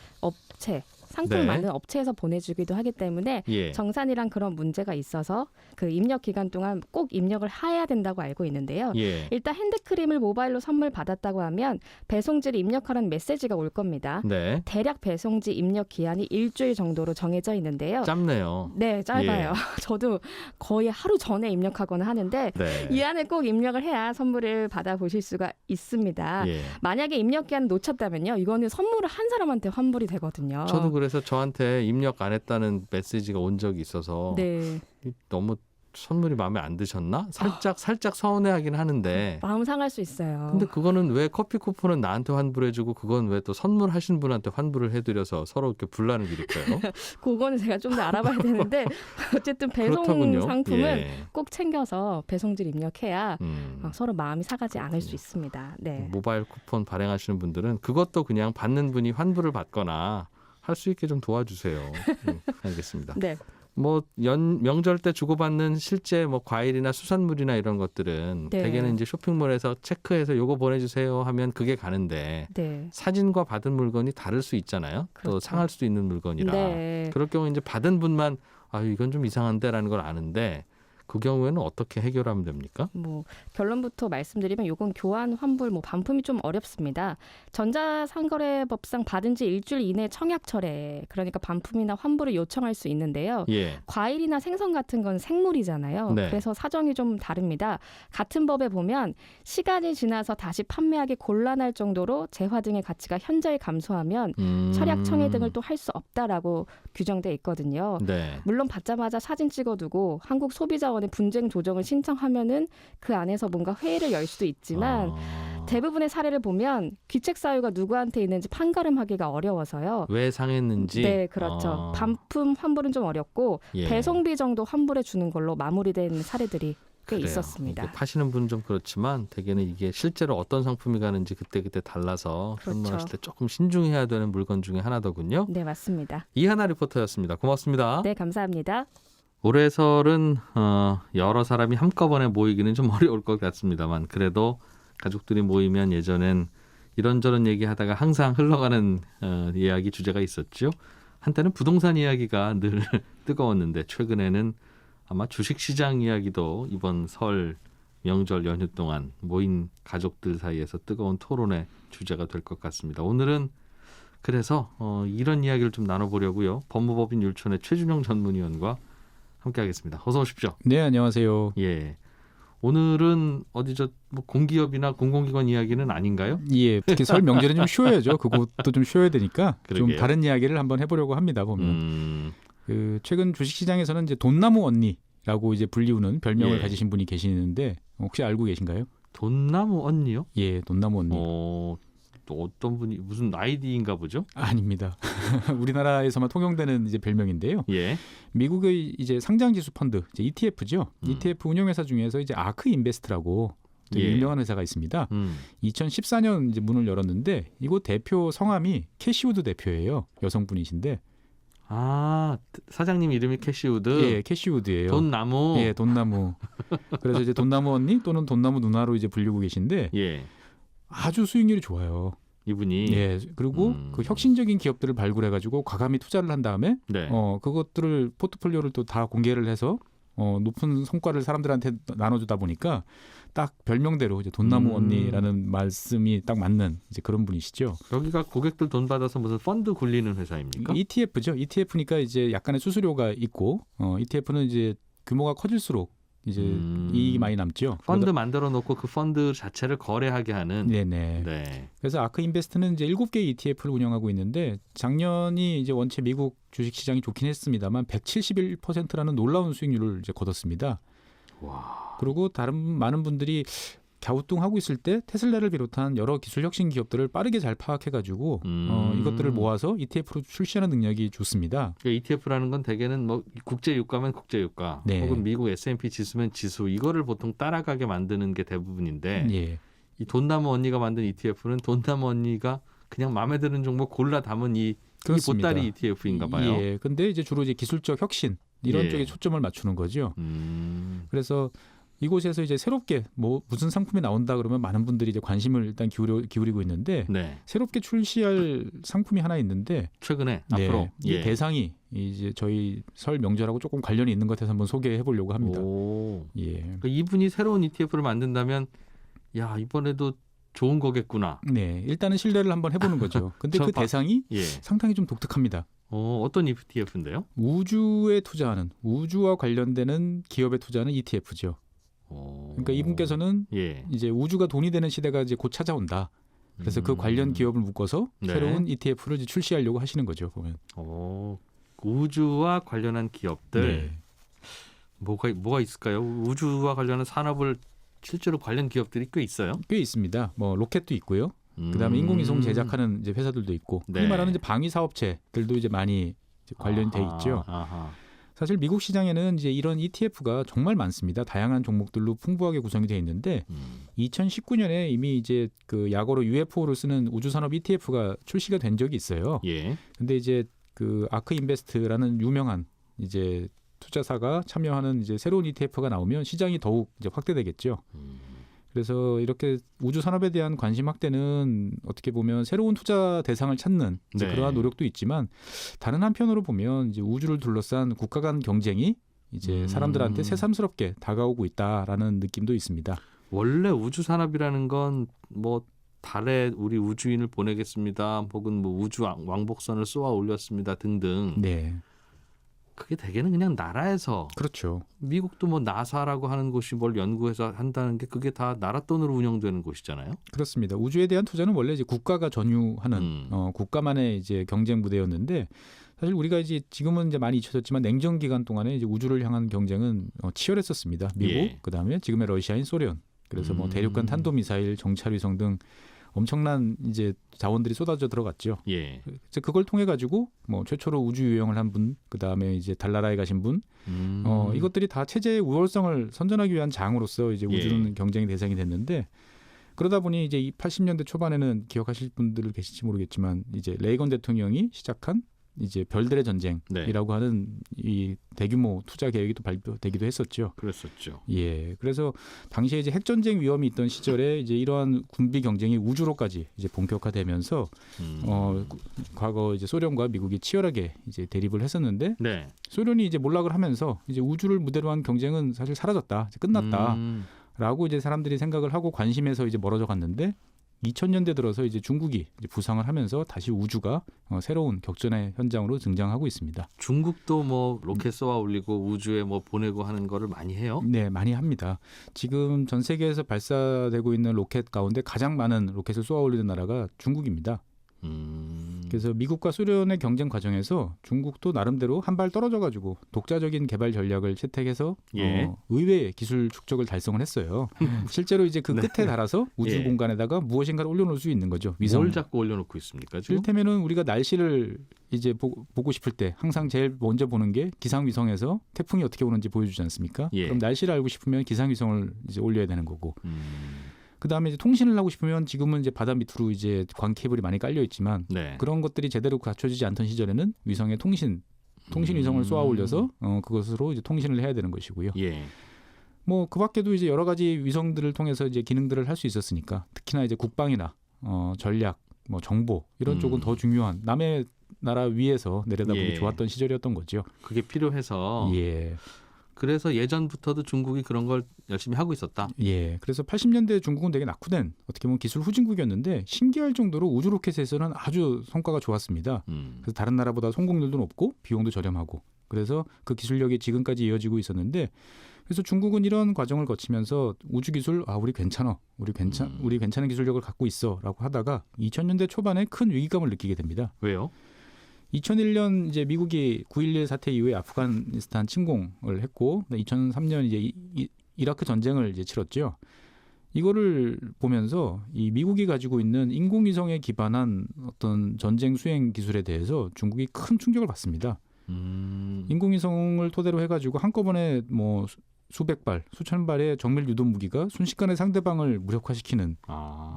상품 네. 만드는 업체에서 보내주기도 하기 때문에 예. 정산이랑 그런 문제가 있어서 그 입력 기간 동안 꼭 입력을 해야 된다고 알고 있는데요. 예. 일단 핸드크림을 모바일로 선물 받았다고 하면 배송지를 입력하라는 메시지가 올 겁니다. 네. 대략 배송지 입력 기한이 일주일 정도로 정해져 있는데요. 짧네요. 네, 짧아요. 저도 거의 하루 전에 입력하거나 하는데 네. 이 안에 꼭 입력을 해야 선물을 받아보실 수가 있습니다. 예. 만약에 입력 기한 놓쳤다면요. 이거는 선물을 한 사람한테 환불이 되거든요. 저도 그래서 저한테 입력 안 했다는 메시지가 온 적이 있어서 네. 너무 선물이 마음에 안 드셨나? 살짝 서운해하긴 하는데. 마음 상할 수 있어요. 근데 그거는 왜 커피 쿠폰은 나한테 환불해주고 그건 왜 또 선물하신 분한테 환불을 해드려서 서로 이렇게 분란을 일으켜요? 그거는 제가 좀 더 알아봐야 되는데 어쨌든 배송 그렇더군요. 상품은 예. 꼭 챙겨서 배송지를 입력해야 음. 서로 마음이 상하지 않을 수 있습니다. 네. 모바일 쿠폰 발행하시는 분들은 그것도 그냥 받는 분이 환불을 받거나 할 수 있게 좀 도와주세요. 알겠습니다. 네. 뭐 명절 때 주고받는 실제 뭐 과일이나 수산물이나 이런 것들은 네. 대개는 이제 쇼핑몰에서 체크해서 요거 보내주세요 하면 그게 가는데 네. 사진과 받은 물건이 다를 수 있잖아요. 또 그렇죠. 상할 수 있는 물건이라. 네. 그럴 경우 이제 받은 분만 이건 좀 이상한데라는 걸 아는데 그 경우에는 어떻게 해결하면 됩니까? 뭐 결론부터 말씀드리면 요건 교환 환불 반품이 좀 어렵습니다. 전자상거래법상 받은 지 일주일 이내 청약 철회, 그러니까 반품이나 환불을 요청할 수 있는데요. 예. 과일이나 생선 같은 건 생물이잖아요. 네. 그래서 사정이 좀 다릅니다. 같은 법에 보면 시간이 지나서 다시 판매하기 곤란할 정도로 재화 등의 가치가 현저히 감소하면 철약 청해 등을 또 할 수 없다라고 규정돼 있거든요. 네. 물론 받자마자 사진 찍어두고 한국 소비자원에 분쟁 조정을 신청하면은 그 안에서 뭔가 회의를 열 수도 있지만 대부분의 사례를 보면 귀책 사유가 누구한테 있는지 판가름하기가 어려워서요. 왜 상했는지. 네, 그렇죠. 반품 환불은 좀 어렵고 예. 배송비 정도 환불해 주는 걸로 마무리된 사례들이 꽤 그래요. 있었습니다. 이게 파시는 분은 좀 그렇지만 대개는 이게 실제로 어떤 상품이 가는지 그때그때 달라서 그렇죠. 선물하실 때 조금 신중해야 되는 물건 중에 하나더군요. 네, 맞습니다. 이하나 리포터였습니다. 고맙습니다. 네, 감사합니다. 올해 설은 여러 사람이 한꺼번에 모이기는 좀 어려울 것 같습니다만 그래도 가족들이 모이면 예전엔 이런저런 얘기하다가 항상 흘러가는 이야기 주제가 있었죠. 한때는 부동산 이야기가 늘 뜨거웠는데 최근에는 아마 주식시장 이야기도 이번 설 명절 연휴 동안 모인 가족들 사이에서 뜨거운 토론의 주제가 될 것 같습니다. 오늘은 그래서 이런 이야기를 좀 나눠보려고요. 법무법인 율촌의 최준영 전문위원과 함께하겠습니다. 어서 오십시오. 네, 안녕하세요. 예. 오늘은 뭐 공기업이나 공공기관 이야기는 아닌가요? 예, 특히 설 명절은 좀 쉬어야죠. 그것도 좀 쉬어야 되니까 좀 그러게요. 다른 이야기를 한번 해보려고 합니다. 보면 그 최근 주식시장에서는 이제 돈나무 언니라고 이제 불리우는 별명을 예. 가지신 분이 계시는데 혹시 알고 계신가요? 돈나무 언니요? 예, 돈나무 언니. 또 어떤 분이 무슨 아이디인가 보죠? 아닙니다. 우리나라에서만 통용되는 이제 별명인데요. 예. 미국의 이제 상장지수 펀드, 이제 ETF죠. ETF 운용회사 중에서 이제 아크 인베스트라고 되게 예. 유명한 회사가 있습니다. 2014년 이제 문을 열었는데 이곳 대표 성함이 캐시우드 대표예요. 여성분이신데. 사장님 이름이 캐시우드. 예, 캐시우드예요. 돈나무. 예, 돈나무. 그래서 이제 돈나무 언니 또는 돈나무 누나로 이제 불리고 계신데 예. 아주 수익률이 좋아요. 이분이. 예, 그리고 그 혁신적인 기업들을 발굴해가지고 과감히 투자를 한 다음에 네. 그것들을 포트폴리오를 또 다 공개를 해서 높은 성과를 사람들한테 나눠주다 보니까 딱 별명대로 이제 돈나무 언니라는 말씀이 딱 맞는 이제 그런 분이시죠. 여기가 고객들 돈 받아서 무슨 펀드 굴리는 회사입니까? ETF죠. ETF니까 이제 약간의 수수료가 있고 ETF는 이제 규모가 커질수록 이제 이익이 많이 남죠. 펀드 만들어 놓고 그 펀드 자체를 거래하게 하는. 네네. 네. 그래서 아크 인베스트는 이제 7개 ETF를 운영하고 있는데 작년이 이제 원체 미국 주식 시장이 좋긴 했습니다만 171%라는 놀라운 수익률을 이제 거뒀습니다. 와. 그리고 다른 많은 분들이 갸우뚱하고 있을 때 테슬라를 비롯한 여러 기술 혁신 기업들을 빠르게 잘 파악해가지고 이것들을 모아서 ETF로 출시하는 능력이 좋습니다. 그러니까 ETF라는 건 대개는 뭐 국제 유가면 국제 유가, 네. 혹은 미국 S&P 지수면 지수 이거를 보통 따라가게 만드는 게 대부분인데 예. 이 돈나무 언니가 만든 ETF는 돈나무 언니가 그냥 마음에 드는 종목 골라 담은 이 그렇습니다. 보따리 ETF인가 봐요. 예. 근데 이제 주로 이제 기술적 혁신 이런 예. 쪽에 초점을 맞추는 거죠. 그래서 이곳에서 이제 새롭게 뭐 무슨 상품이 나온다 그러면 많은 분들이 이제 관심을 일단 기울이고 있는데 네. 새롭게 출시할 상품이 하나 있는데 최근에 네, 앞으로 이 대상이 이제 저희 설 명절하고 조금 관련이 있는 것 같아서 한번 소개해 보려고 합니다. 오. 예. 그러니까 이분이 새로운 ETF를 만든다면 야 이번에도 좋은 거겠구나. 네, 일단은 신뢰를 한번 해보는 거죠. 근데 그 대상이 예. 상당히 좀 독특합니다. 어떤 ETF인데요? 우주에 투자하는 우주와 관련되는 기업에 투자하는 ETF죠. 그러니까 이분께서는 예. 이제 우주가 돈이 되는 시대가 이제 곧 찾아온다. 그래서 그 관련 기업을 묶어서 네. 새로운 ETF를 이제 출시하려고 하시는 거죠. 보면. 우주와 관련한 기업들 네. 뭐가 있을까요? 우주와 관련한 산업을 실제로 관련 기업들이 꽤 있어요. 꽤 있습니다. 뭐 로켓도 있고요. 그다음에 인공위성 제작하는 이제 회사들도 있고, 네. 흔히 말하는 이제 방위 사업체들도 이제 많이 이제 관련돼 있죠. 사실 미국 시장에는 이제 이런 ETF가 정말 많습니다. 다양한 종목들로 풍부하게 구성이 되어 있는데 2019년에 이미 이제 그 약어로 UFO를 쓰는 우주산업 ETF가 출시가 된 적이 있어요. 예. 근데 이제 그 아크 인베스트라는 유명한 이제 투자사가 참여하는 이제 새로운 ETF가 나오면 시장이 더욱 이제 확대되겠죠. 그래서 이렇게 우주 산업에 대한 관심 확대는 어떻게 보면 새로운 투자 대상을 찾는 이제 네. 그러한 노력도 있지만, 다른 한편으로 보면 이제 우주를 둘러싼 국가 간 경쟁이 이제 사람들한테 새삼스럽게 다가오고 있다라는 느낌도 있습니다. 원래 우주 산업이라는 건 뭐 달에 우리 우주인을 보내겠습니다. 혹은 뭐 우주 왕복선을 쏘아 올렸습니다 등등. 네, 그게 대개는 그냥 나라에서, 그렇죠. 미국도 뭐 나사라고 하는 곳이 뭘 연구해서 한다는 게 그게 다 나라 돈으로 운영되는 곳이잖아요. 그렇습니다. 우주에 대한 투자는 원래 이제 국가가 전유하는 국가만의 이제 경쟁 무대였는데, 사실 우리가 이제 지금은 이제 많이 잊혀졌지만 냉전 기간 동안에 이제 우주를 향한 경쟁은 치열했었습니다. 미국, 예. 그다음에 지금의 러시아인 소련. 그래서 뭐 대륙간 탄도 미사일, 정찰 위성 등 엄청난 이제 자원들이 쏟아져 들어갔죠. 예. 이제 그걸 통해 가지고 뭐 최초로 우주 유영을 한 분, 그다음에 이제 달나라에 가신 분, 이것들이 다 체제의 우월성을 선전하기 위한 장으로서 이제 우주는 예. 경쟁의 대상이 됐는데, 그러다 보니 이제 이 80년대 초반에는 기억하실 분들 계실지 모르겠지만 이제 레이건 대통령이 시작한 이제 별들의 전쟁이라고 하는 이 대규모 투자 계획이 또 발표되기도 했었죠. 그랬었죠. 예, 그래서 당시에 이제 핵 전쟁 위험이 있던 시절에 이제 이러한 군비 경쟁이 우주로까지 이제 본격화되면서 과거 이제 소련과 미국이 치열하게 이제 대립을 했었는데, 네. 소련이 이제 몰락을 하면서 이제 우주를 무대로 한 경쟁은 사실 사라졌다, 이제 끝났다라고 이제 사람들이 생각을 하고 관심에서 이제 멀어져 갔는데, 2000년대 들어서 이제 중국이 이제 부상을 하면서 다시 우주가 새로운 격전의 현장으로 등장하고 있습니다. 중국도 뭐 로켓 쏘아 올리고 우주에 뭐 보내고 하는 거를 많이 해요? 네, 많이 합니다. 지금 전 세계에서 발사되고 있는 로켓 가운데 가장 많은 로켓을 쏘아 올리는 나라가 중국입니다. 그래서 미국과 소련의 경쟁 과정에서 중국도 나름대로 한 발 떨어져 가지고 독자적인 개발 전략을 채택해서 예. 의외의 기술 축적을 달성을 했어요. 실제로 이제 그 네. 끝에 달아서 우주 예. 공간에다가 무엇인가를 올려놓을 수 있는 거죠. 위성. 뭘 자꾸 올려놓고 있습니까? 지금? 이를테면은 우리가 날씨를 이제 보고 싶을 때 항상 제일 먼저 보는 게 기상위성에서 태풍이 어떻게 오는지 보여주지 않습니까? 예. 그럼 날씨를 알고 싶으면 기상위성을 이제 올려야 되는 거고. 그다음에 이제 통신을 하고 싶으면 지금은 이제 바다 밑으로 이제 광 케이블이 많이 깔려 있지만 네. 그런 것들이 제대로 갖춰지지 않던 시절에는 위성의 통신 위성을 쏘아 올려서 그것으로 이제 통신을 해야 되는 것이고요. 예. 뭐 그 밖에도 이제 여러 가지 위성들을 통해서 이제 기능들을 할 수 있었으니까, 특히나 이제 국방이나 전략, 뭐 정보 이런 쪽은 더 중요한, 남의 나라 위에서 내려다보기 예. 좋았던 시절이었던 거죠. 그게 필요해서. 예. 그래서 예전부터도 중국이 그런 걸 열심히 하고 있었다. 예. 그래서 80년대 중국은 되게 낙후된, 어떻게 보면 기술 후진국이었는데 신기할 정도로 우주 로켓에서는 아주 성과가 좋았습니다. 그래서 다른 나라보다 성공률도 높고 비용도 저렴하고, 그래서 그 기술력이 지금까지 이어지고 있었는데, 그래서 중국은 이런 과정을 거치면서 우주 기술 우리 괜찮아, 우리 괜찮은 기술력을 갖고 있어라고 하다가 2000년대 초반에 큰 위기감을 느끼게 됩니다. 왜요? 2001년 이제 미국이 9.11 사태 이후에 아프가니스탄 침공을 했고, 2003년 이제 이라크 전쟁을 이제 치렀죠. 이거를 보면서 이 미국이 가지고 있는 인공위성에 기반한 어떤 전쟁 수행 기술에 대해서 중국이 큰 충격을 받습니다. 인공위성을 토대로 해가지고 한꺼번에 뭐 수백 발, 수천 발의 정밀 유도 무기가 순식간에 상대방을 무력화시키는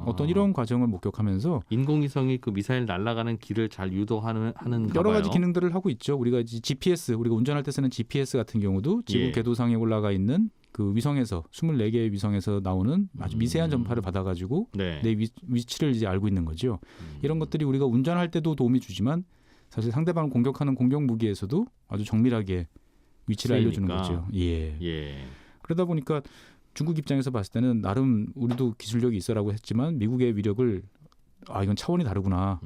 어떤 이런 과정을 목격하면서, 인공위성이 그 미사일 날아가는 길을 잘 유도하는 여러 가지 봐요. 기능들을 하고 있죠. 우리가 GPS, 우리가 운전할 때 쓰는 GPS 같은 경우도 지구 예. 궤도상에 올라가 있는 그 위성에서 24개의 위성에서 나오는 아주 미세한 전파를 받아가지고 네. 내 위치를 이제 알고 있는 거죠. 이런 것들이 우리가 운전할 때도 도움이 주지만 사실 상대방을 공격하는 공격 무기에서도 아주 정밀하게 위치를 알려주는 거죠. 예. 예. 그러다 보니까 중국 입장에서 봤을 때는 나름 우리도 기술력이 있어라고 했지만 미국의 위력을 이건 차원이 다르구나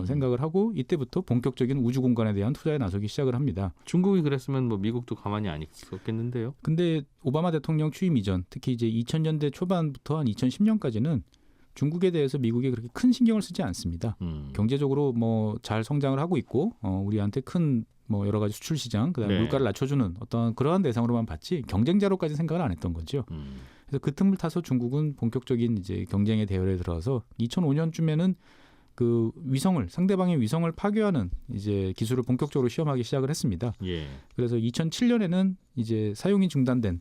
생각을 하고, 이때부터 본격적인 우주 공간에 대한 투자에 나서기 시작을 합니다. 중국이 그랬으면 뭐 미국도 가만히 안 있었겠는데요. 근데 오바마 대통령 취임 이전, 특히 이제 2000년대 초반부터 한 2010년까지는 중국에 대해서 미국이 그렇게 큰 신경을 쓰지 않습니다. 경제적으로 뭐 잘 성장을 하고 있고 우리한테 큰 뭐 여러 가지 수출 시장, 그다음에 네. 물가를 낮춰주는 어떤 그러한 대상으로만 봤지 경쟁자로까지 생각을 안 했던 거죠. 그래서 그 틈을 타서 중국은 본격적인 이제 경쟁의 대열에 들어서 2005년쯤에는 그 위성을 상대방의 위성을 파괴하는 이제 기술을 본격적으로 시험하기 시작을 했습니다. 예. 그래서 2007년에는 이제 사용이 중단된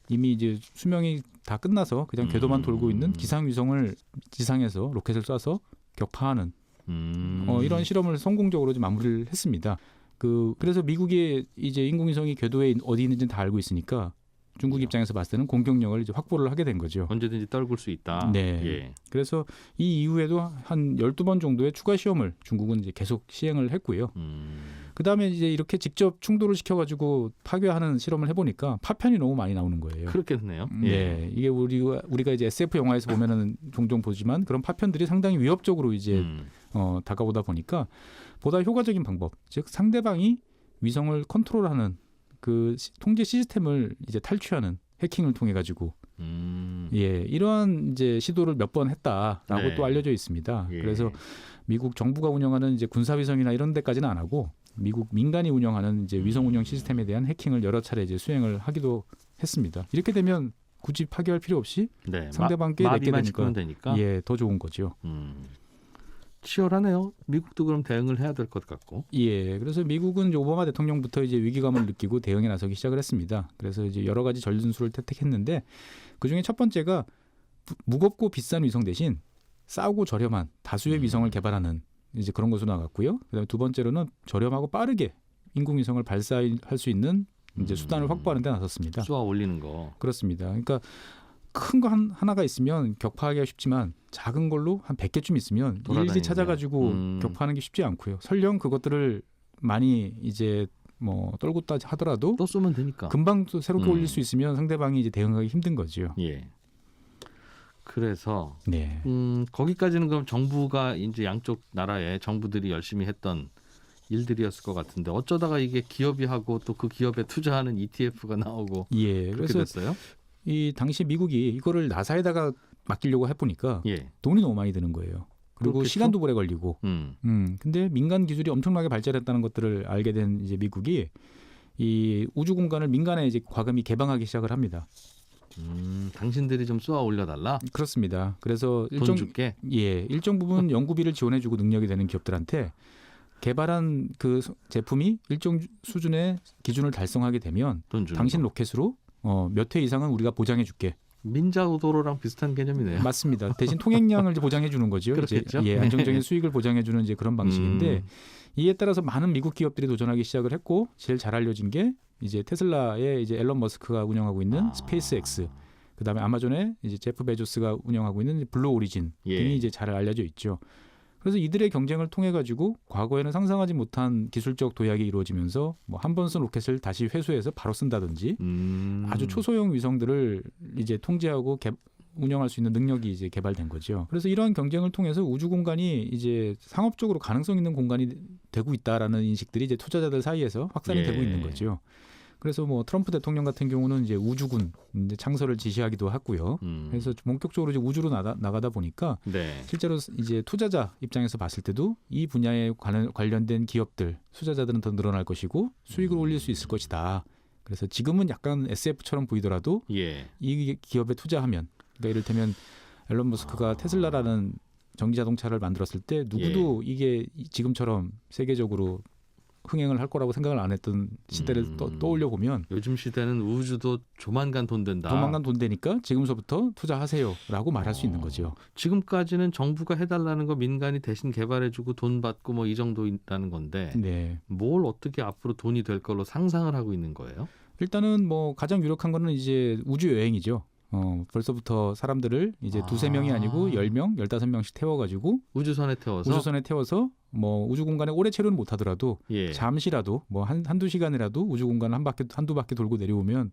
이미 이제 수명이 다 끝나서 그냥 궤도만 돌고 있는 기상 위성을 지상에서 로켓을 쏴서 격파하는 이런 실험을 성공적으로 좀 마무리를 했습니다. 그래서 미국의 이제 인공위성이 궤도에 어디 있는지는 다 알고 있으니까 중국 입장에서 봤을 때는 공격력을 이제 확보를 하게 된 거죠. 언제든지 떨굴 수 있다. 네. 예. 그래서 이 이후에도 한 12번 정도의 추가 시험을 중국은 이제 계속 시행을 했고요. 그다음에 이제 이렇게 직접 충돌을 시켜가지고 파괴하는 실험을 해보니까 파편이 너무 많이 나오는 거예요. 그렇겠네요. 네, 이게 우리가 이제 SF 영화에서 보면은 종종 보지만 그런 파편들이 상당히 위협적으로 이제 다가오다 보니까 보다 효과적인 방법, 즉 상대방이 위성을 컨트롤하는 그 통제 시스템을 이제 탈취하는 해킹을 통해 가지고 이러한 이제 시도를 몇 번 했다라고 네. 또 알려져 있습니다. 예. 그래서 미국 정부가 운영하는 이제 군사위성이나 이런 데까지는 안 하고 미국 민간이 운영하는 이제 위성 운영 시스템에 대한 해킹을 여러 차례 이제 수행을 하기도 했습니다. 이렇게 되면 굳이 파괴할 필요 없이 네. 상대방께 내게 마비만 되니까 시키면 되니까. 더 좋은 거죠. 치열하네요. 미국도 그럼 대응을 해야 될 것 같고. 그래서 미국은 이제 오바마 대통령부터 이제 위기감을 느끼고 대응에 나서기 시작을 했습니다. 그래서 이제 여러 가지 전술을 채택했는데 그 중에 첫 번째가 무겁고 비싼 위성 대신 싸고 저렴한 다수의 위성을 개발하는 이제 그런 것으로 나갔고요. 그다음에 두 번째로는 저렴하고 빠르게 인공위성을 발사할 수 있는 이제 수단을 확보하는 데 나섰습니다. 쏘아 올리는 거. 그렇습니다. 그러니까 큰 거 하나가 있으면 격파하기가 쉽지만 작은 걸로 한 100개쯤 있으면 일일이 돌아다니는 찾아가지고 격파하는 게 쉽지 않고요. 설령 그것들을 많이 이제 뭐 떨궜다 하더라도 또 쏘면 되니까. 금방 또 새롭게 올릴 수 있으면 상대방이 이제 대응하기 힘든 거죠. 예. 그래서 네. 거기까지는 그럼 정부가 이제 양쪽 나라의 정부들이 열심히 했던 일들이었을 것 같은데 어쩌다가 이게 기업이 하고 또 그 기업에 투자하는 ETF가 나오고 그렇게 그래서 됐어요? 이 당시 미국이 이거를 나사에다가 맡기려고 해보니까 예. 돈이 너무 많이 드는 거예요. 그리고 그렇겠죠? 시간도 오래 걸리고. 근데 민간 기술이 엄청나게 발전했다는 것들을 알게 된 이제 미국이 이 우주 공간을 민간에 이제 과감히 개방하기 시작을 합니다. 당신들이 좀 쏘아 올려달라. 그렇습니다. 그래서 돈 줄게. 일정 부분 연구비를 지원해주고 능력이 되는 기업들한테 개발한 그 제품이 일정 수준의 기준을 달성하게 되면 돈 주는 당신 거. 로켓으로 몇 회 이상은 우리가 보장해줄게. 민자도로랑 비슷한 개념이네요. 맞습니다. 대신 통행량을 이제 보장해주는 거죠. 그렇겠죠. 이제, 안정적인 수익을 보장해주는 이제 그런 방식인데 이에 따라서 많은 미국 기업들이 도전하기 시작을 했고 제일 잘 알려진 게 이제 테슬라의 이제 앨런 머스크가 운영하고 있는 스페이스X, 그다음에 아마존의 이제 제프 베조스가 운영하고 있는 블루 오리진 등이 이제 잘 알려져 있죠. 그래서 이들의 경쟁을 통해 가지고 과거에는 상상하지 못한 기술적 도약이 이루어지면서 뭐 한 번 쓴 로켓을 다시 회수해서 바로 쓴다든지 아주 초소형 위성들을 이제 통제하고 운영할 수 있는 능력이 이제 개발된 거죠. 그래서 이러한 경쟁을 통해서 우주 공간이 이제 상업적으로 가능성 있는 공간이 되고 있다라는 인식들이 이제 투자자들 사이에서 확산이 되고 있는 거죠. 그래서 뭐 트럼프 대통령 같은 경우는 이제 우주군 이제 창설을 지시하기도 하고요. 그래서 본격적으로 이제 우주로 나가다 보니까 실제로 이제 투자자 입장에서 봤을 때도 이 분야에 관련된 기업들, 투자자들은 더 늘어날 것이고 수익을 올릴 수 있을 것이다. 그래서 지금은 약간 SF처럼 보이더라도 이 기업에 투자하면, 그러니까 이를테면 앨런 머스크가 테슬라라는 전기 자동차를 만들었을 때 누구도 이게 지금처럼 세계적으로 흥행을 할 거라고 생각을 안 했던 시대를 떠올려 보면 요즘 시대는 우주도 조만간 돈 된다. 조만간 돈 되니까 지금서부터 투자하세요라고 말할 수 있는 거죠. 지금까지는 정부가 해달라는 거 민간이 대신 개발해주고 돈 받고 뭐 이 정도 있다는 건데 뭘 어떻게 앞으로 돈이 될 걸로 상상을 하고 있는 거예요? 일단은 뭐 가장 유력한 거는 이제 우주 여행이죠. 벌써부터 사람들을 이제 두세 명이 아니고 10명, 15명씩 태워가지고 우주선에 태워서 뭐 우주 공간에 오래 체류는 못하더라도 잠시라도 뭐 한두 시간이라도 우주 공간을 한두 바퀴 돌고 내려오면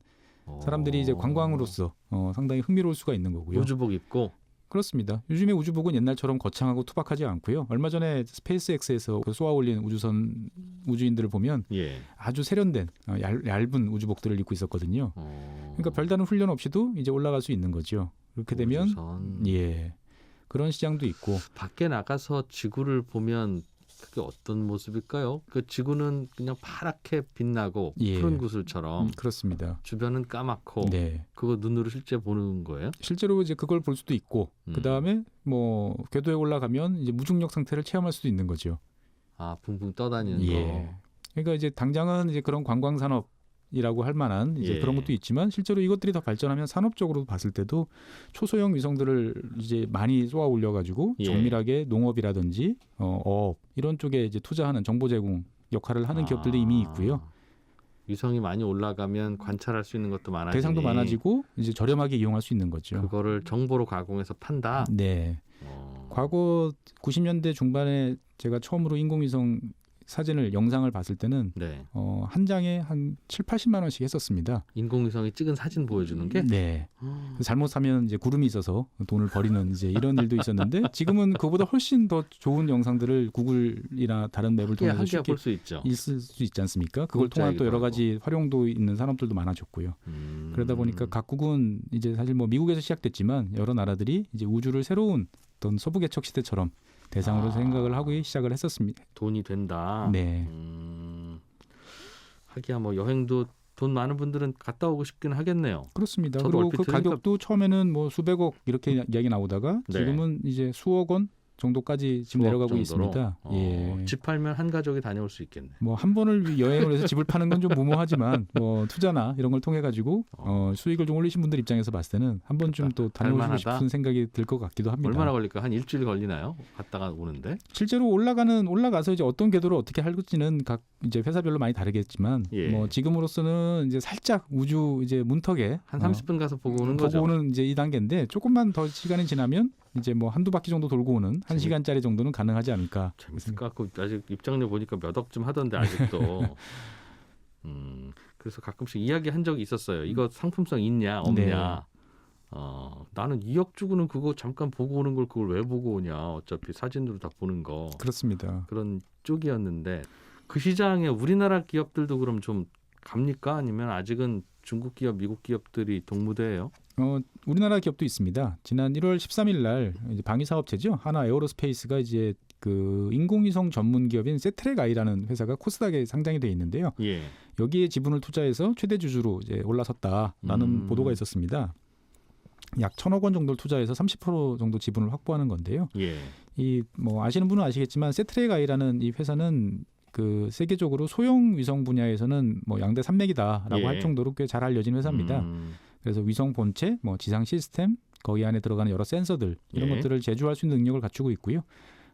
사람들이 이제 관광으로서 상당히 흥미로울 수가 있는 거고요. 우주복 입고. 그렇습니다. 요즘에 우주복은 옛날처럼 거창하고 투박하지 않고요. 얼마 전에 스페이스X에서 쏘아 올린 우주인들을 보면 아주 세련된 얇은 우주복들을 입고 있었거든요. 그러니까 별다른 훈련 없이도 이제 올라갈 수 있는 거죠. 그렇게 되면 그런 시장도 있고. 밖에 나가서 지구를 보면 그게 어떤 모습일까요? 그 지구는 그냥 파랗게 빛나고 예. 푸른 구슬처럼 그렇습니다. 주변은 까맣고 네. 그거 눈으로 실제 보는 거예요? 실제로 이제 그걸 볼 수도 있고 그 다음에 뭐 궤도에 올라가면 이제 무중력 상태를 체험할 수도 있는 거죠. 아, 붕붕 떠다니는 예. 거. 그러니까 이제 당장은 이제 그런 관광 산업이라고 할 만한 이제 예. 그런 것도 있지만 실제로 이것들이 더 발전하면 산업적으로 봤을 때도 초소형 위성들을 이제 많이 쏘아 올려 가지고 예. 정밀하게 농업이라든지 어업 이런 쪽에 이제 투자하는 정보 제공 역할을 하는 기업들도 이미 있고요. 위성이 많이 올라가면 관찰할 수 있는 것도 많아지니 대상도 많아지고 이제 저렴하게 이용할 수 있는 거죠. 그거를 정보로 가공해서 판다. 네. 과거 90년대 중반에 제가 처음으로 인공위성 사진을 영상을 봤을 때는 네. 한 장에 한 7, 80만 원씩 했었습니다. 인공위성이 찍은 사진 보여주는 게 네. 잘못 사면 이제 구름이 있어서 돈을 버리는 이제 이런 일도 있었는데 지금은 그보다 훨씬 더 좋은 영상들을 구글이나 다른 맵을 통해서 하게 쉽게 볼 수 있죠. 있을 수 있지 않습니까? 그걸 통한 또 여러 가지 활용도 있는 산업들도 많아졌고요. 그러다 보니까 각국은 이제 사실 뭐 미국에서 시작됐지만 여러 나라들이 이제 우주를 새로운 어떤 서부 개척 시대처럼 대상으로 생각을 하고 시작을 했었습니다. 돈이 된다. 네. 하기야 뭐 여행도 돈 많은 분들은 갔다 오고 싶긴 하겠네요. 그렇습니다. 저도 그리고 얼핏 그 들으니까 가격도 처음에는 뭐 수백억 이렇게 이야기 나오다가 네. 지금은 이제 수억 원 정도까지 지금 내려가고 정도로? 있습니다. 예. 집 팔면 한 가족이 다녀올 수 있겠네. 뭐 한 번을 여행을 해서 집을 파는 건 좀 무모하지만 뭐 투자나 이런 걸 통해 가지고 수익을 좀 올리신 분들 입장에서 봤을 때는 한 번쯤 또 다녀오고 갈만하다? 싶은 생각이 들 것 같기도 합니다. 얼마나 걸릴까? 한 일주일 걸리나요? 갔다가 오는데? 실제로 올라가서 이제 어떤 궤도를 어떻게 할지는 각 이제 회사별로 많이 다르겠지만 예. 뭐 지금으로서는 이제 살짝 우주 이제 문턱에 한 30분 가서 보고 오는 거죠. 보고 오는 이제 이 단계인데 조금만 더 시간이 지나면 이제 뭐 한두 바퀴 정도 돌고 오는 1시간짜리 정도는 가능하지 않을까. 재밌을 것 같고 아직 입장료 보니까 몇 억쯤 하던데 아직도. 그래서 가끔씩 이야기한 적이 있었어요. 이거 상품성 있냐 없냐. 나는 2억 주고는 그거 잠깐 보고 오는 걸 그걸 왜 보고 오냐. 어차피 사진으로 다 보는 거. 그렇습니다. 그런 쪽이었는데 그 시장에 우리나라 기업들도 그럼 좀 갑니까? 아니면 아직은 중국 기업, 미국 기업들이 동무대예요? 우리나라 기업도 있습니다. 지난 1월 13일 날 이제 방위 사업체죠. 하나 에어로스페이스가 이제 그 인공위성 전문 기업인 세트랙아이라는 회사가 코스닥에 상장이 돼 있는데요. 예. 여기에 지분을 투자해서 최대 주주로 이제 올라섰다라는 보도가 있었습니다. 약 1,000억 원 정도를 투자해서 30% 정도 지분을 확보하는 건데요. 예. 이 뭐 아시는 분은 아시겠지만 세트랙아이라는 이 회사는 그 세계적으로 소형 위성 분야에서는 뭐 양대 산맥이다라고 예. 할 정도로 꽤 잘 알려진 회사입니다. 그래서 위성 본체, 뭐 지상 시스템, 거기 안에 들어가는 여러 센서들 이런 예. 것들을 제조할 수 있는 능력을 갖추고 있고요.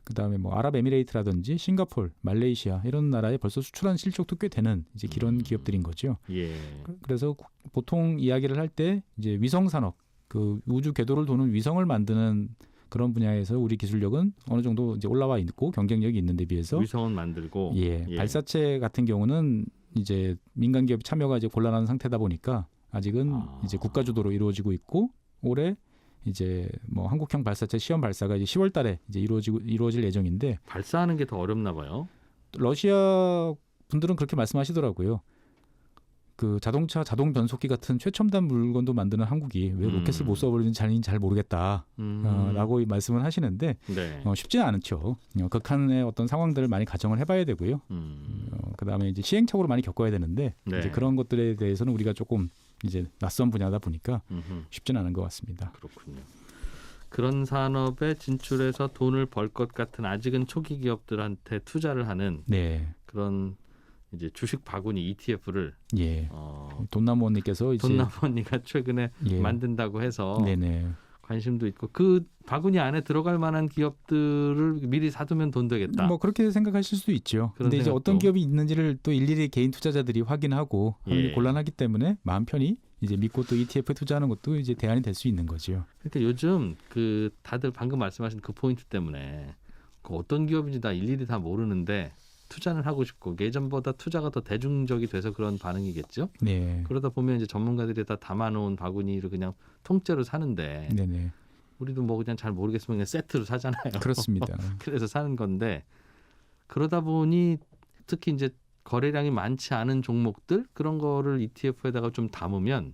그다음에 뭐 아랍에미레이트라든지 싱가포르, 말레이시아 이런 나라에 벌써 수출한 실적도 꽤 되는 이제 그런 기업들인 거죠. 예. 그래서 보통 이야기를 할 때 이제 위성 산업, 그 우주 궤도를 도는 위성을 만드는 그런 분야에서 우리 기술력은 어느 정도 이제 올라와 있고 경쟁력이 있는 데 비해서 위성은 만들고 발사체 같은 경우는 이제 민간 기업 참여가 이제 곤란한 상태다 보니까 아직은 이제 국가 주도로 이루어지고 있고 올해 이제 뭐 한국형 발사체 시험 발사가 이제 10월달에 이제 이루어질 예정인데 발사하는 게 더 어렵나 봐요. 러시아 분들은 그렇게 말씀하시더라고요. 그 자동차 자동 변속기 같은 최첨단 물건도 만드는 한국이 왜 로켓을 못 쏘버리는지 잘 모르겠다라고 말씀을 하시는데 네. 쉽지는 않죠. 극한의 어떤 상황들을 많이 가정을 해봐야 되고요. 그다음에 이제 시행착오를 많이 겪어야 되는데 네. 이제 그런 것들에 대해서는 우리가 조금 이제 낯선 분야다 보니까 쉽지는 않은 것 같습니다. 그렇군요. 그런 산업에 진출해서 돈을 벌 것 같은 아직은 초기 기업들한테 투자를 하는 네. 그런 이제 주식 바구니 ETF를 예. 돈나무원님께서 이제 돈나무언니가 최근에 예. 만든다고 해서 네네. 관심도 있고 그 바구니 안에 들어갈 만한 기업들을 미리 사두면 돈 되겠다. 뭐 그렇게 생각하실 수도 있죠. 그런 근데 이제 생각도. 어떤 기업이 있는지를 또 일일이 개인 투자자들이 확인하고 하는 게 예. 곤란하기 때문에 마음 편히 이제 믿고 또 ETF에 투자하는 것도 이제 대안이 될 수 있는 거죠. 그러니까 요즘 그 다들 방금 말씀하신 그 포인트 때문에 그 어떤 기업인지 다 일일이 다 모르는데 투자는 하고 싶고 예전보다 투자가 더 대중적이 돼서 그런 반응이겠죠. 네. 그러다 보면 이제 전문가들이 다 담아놓은 바구니를 그냥 통째로 사는데 네네. 우리도 뭐 그냥 잘 모르겠으면 그냥 세트로 사잖아요. 그렇습니다. 그래서 사는 건데 그러다 보니 특히 이제 거래량이 많지 않은 종목들 그런 거를 ETF에다가 좀 담으면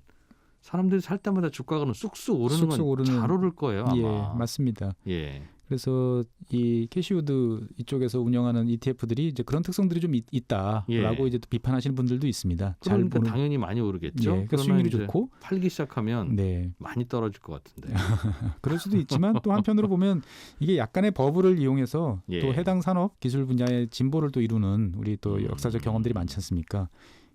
사람들이 살 때마다 주가가 쑥쑥 오르는 쑥쑥 건 오르는- 잘 오를 거예요. 아마. 예, 맞습니다. 예. 그래서 이 캐시우드 이쪽에서 운영하는 ETF들이 이제 그런 특성들이 좀 있다라고 예. 이제 또 비판하시는 분들도 있습니다. 그러니까 당연히 많이 오르겠죠. 예, 그러니까 그러나 수익률이 이제 좋고, 팔기 시작하면 네, 많이 떨어질 것 같은데. 그럴 수도 있지만 또 한편으로 보면 이게 약간의 버블을 이용해서 예. 또 해당 산업 기술 분야의 진보를 또 이루는 우리 또 역사적 음. 경험들이 많지 않습니까?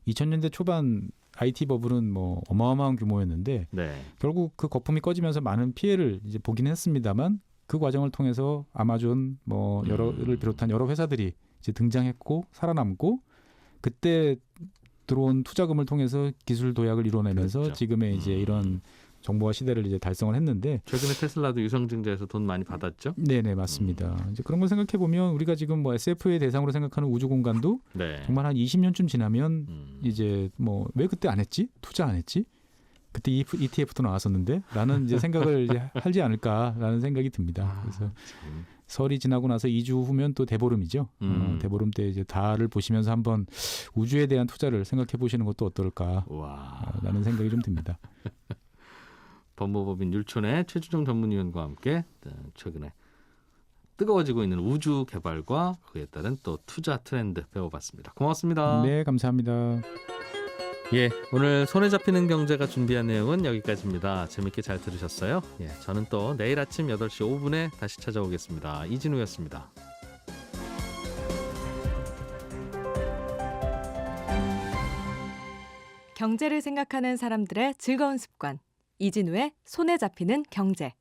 2000년대 초반 IT 버블은 뭐 어마어마한 규모였는데 네. 결국 그 거품이 꺼지면서 많은 피해를 이제 보긴 했습니다만 그 과정을 통해서 아마존 뭐 여러를 비롯한 여러 회사들이 이제 등장했고 살아남고 그때 들어온 투자금을 통해서 기술 도약을 이뤄내면서 그렇죠. 지금의 이제 이런 정보화 시대를 이제 달성을 했는데 최근에 테슬라도 유상증자에서 돈 많이 받았죠. 네네 맞습니다. 이제 그런 걸 생각해 보면 우리가 지금 뭐 SF의 대상으로 생각하는 우주 공간도 네. 정말 한 20년쯤 지나면 음. 이제 뭐 왜 그때 안 했지? 투자 안 했지? 그때 ETF도 나왔었는데 라는 이제 생각을 이제 하지 않을까라는 생각이 듭니다. 그래서 참. 설이 지나고 나서 2주 후면 또 대보름이죠. 대보름 때 이제 달을 보시면서 한번 우주에 대한 투자를 생각해 보시는 것도 어떨까라는 와. 생각이 좀 듭니다. 법무법인 율촌의 최주정 전문위원과 함께 최근에 뜨거워지고 있는 우주 개발과 그에 따른 또 투자 트렌드 배워봤습니다. 고맙습니다. 네, 감사합니다. 예, 오늘 손에 잡히는 경제가 준비한 내용은 여기까지입니다. 재밌게 잘 들으셨어요? 예, 저는 또 내일 아침 8시 5분에 다시 찾아오겠습니다. 이진우였습니다. 경제를 생각하는 사람들의 즐거운 습관. 이진우의 손에 잡히는 경제.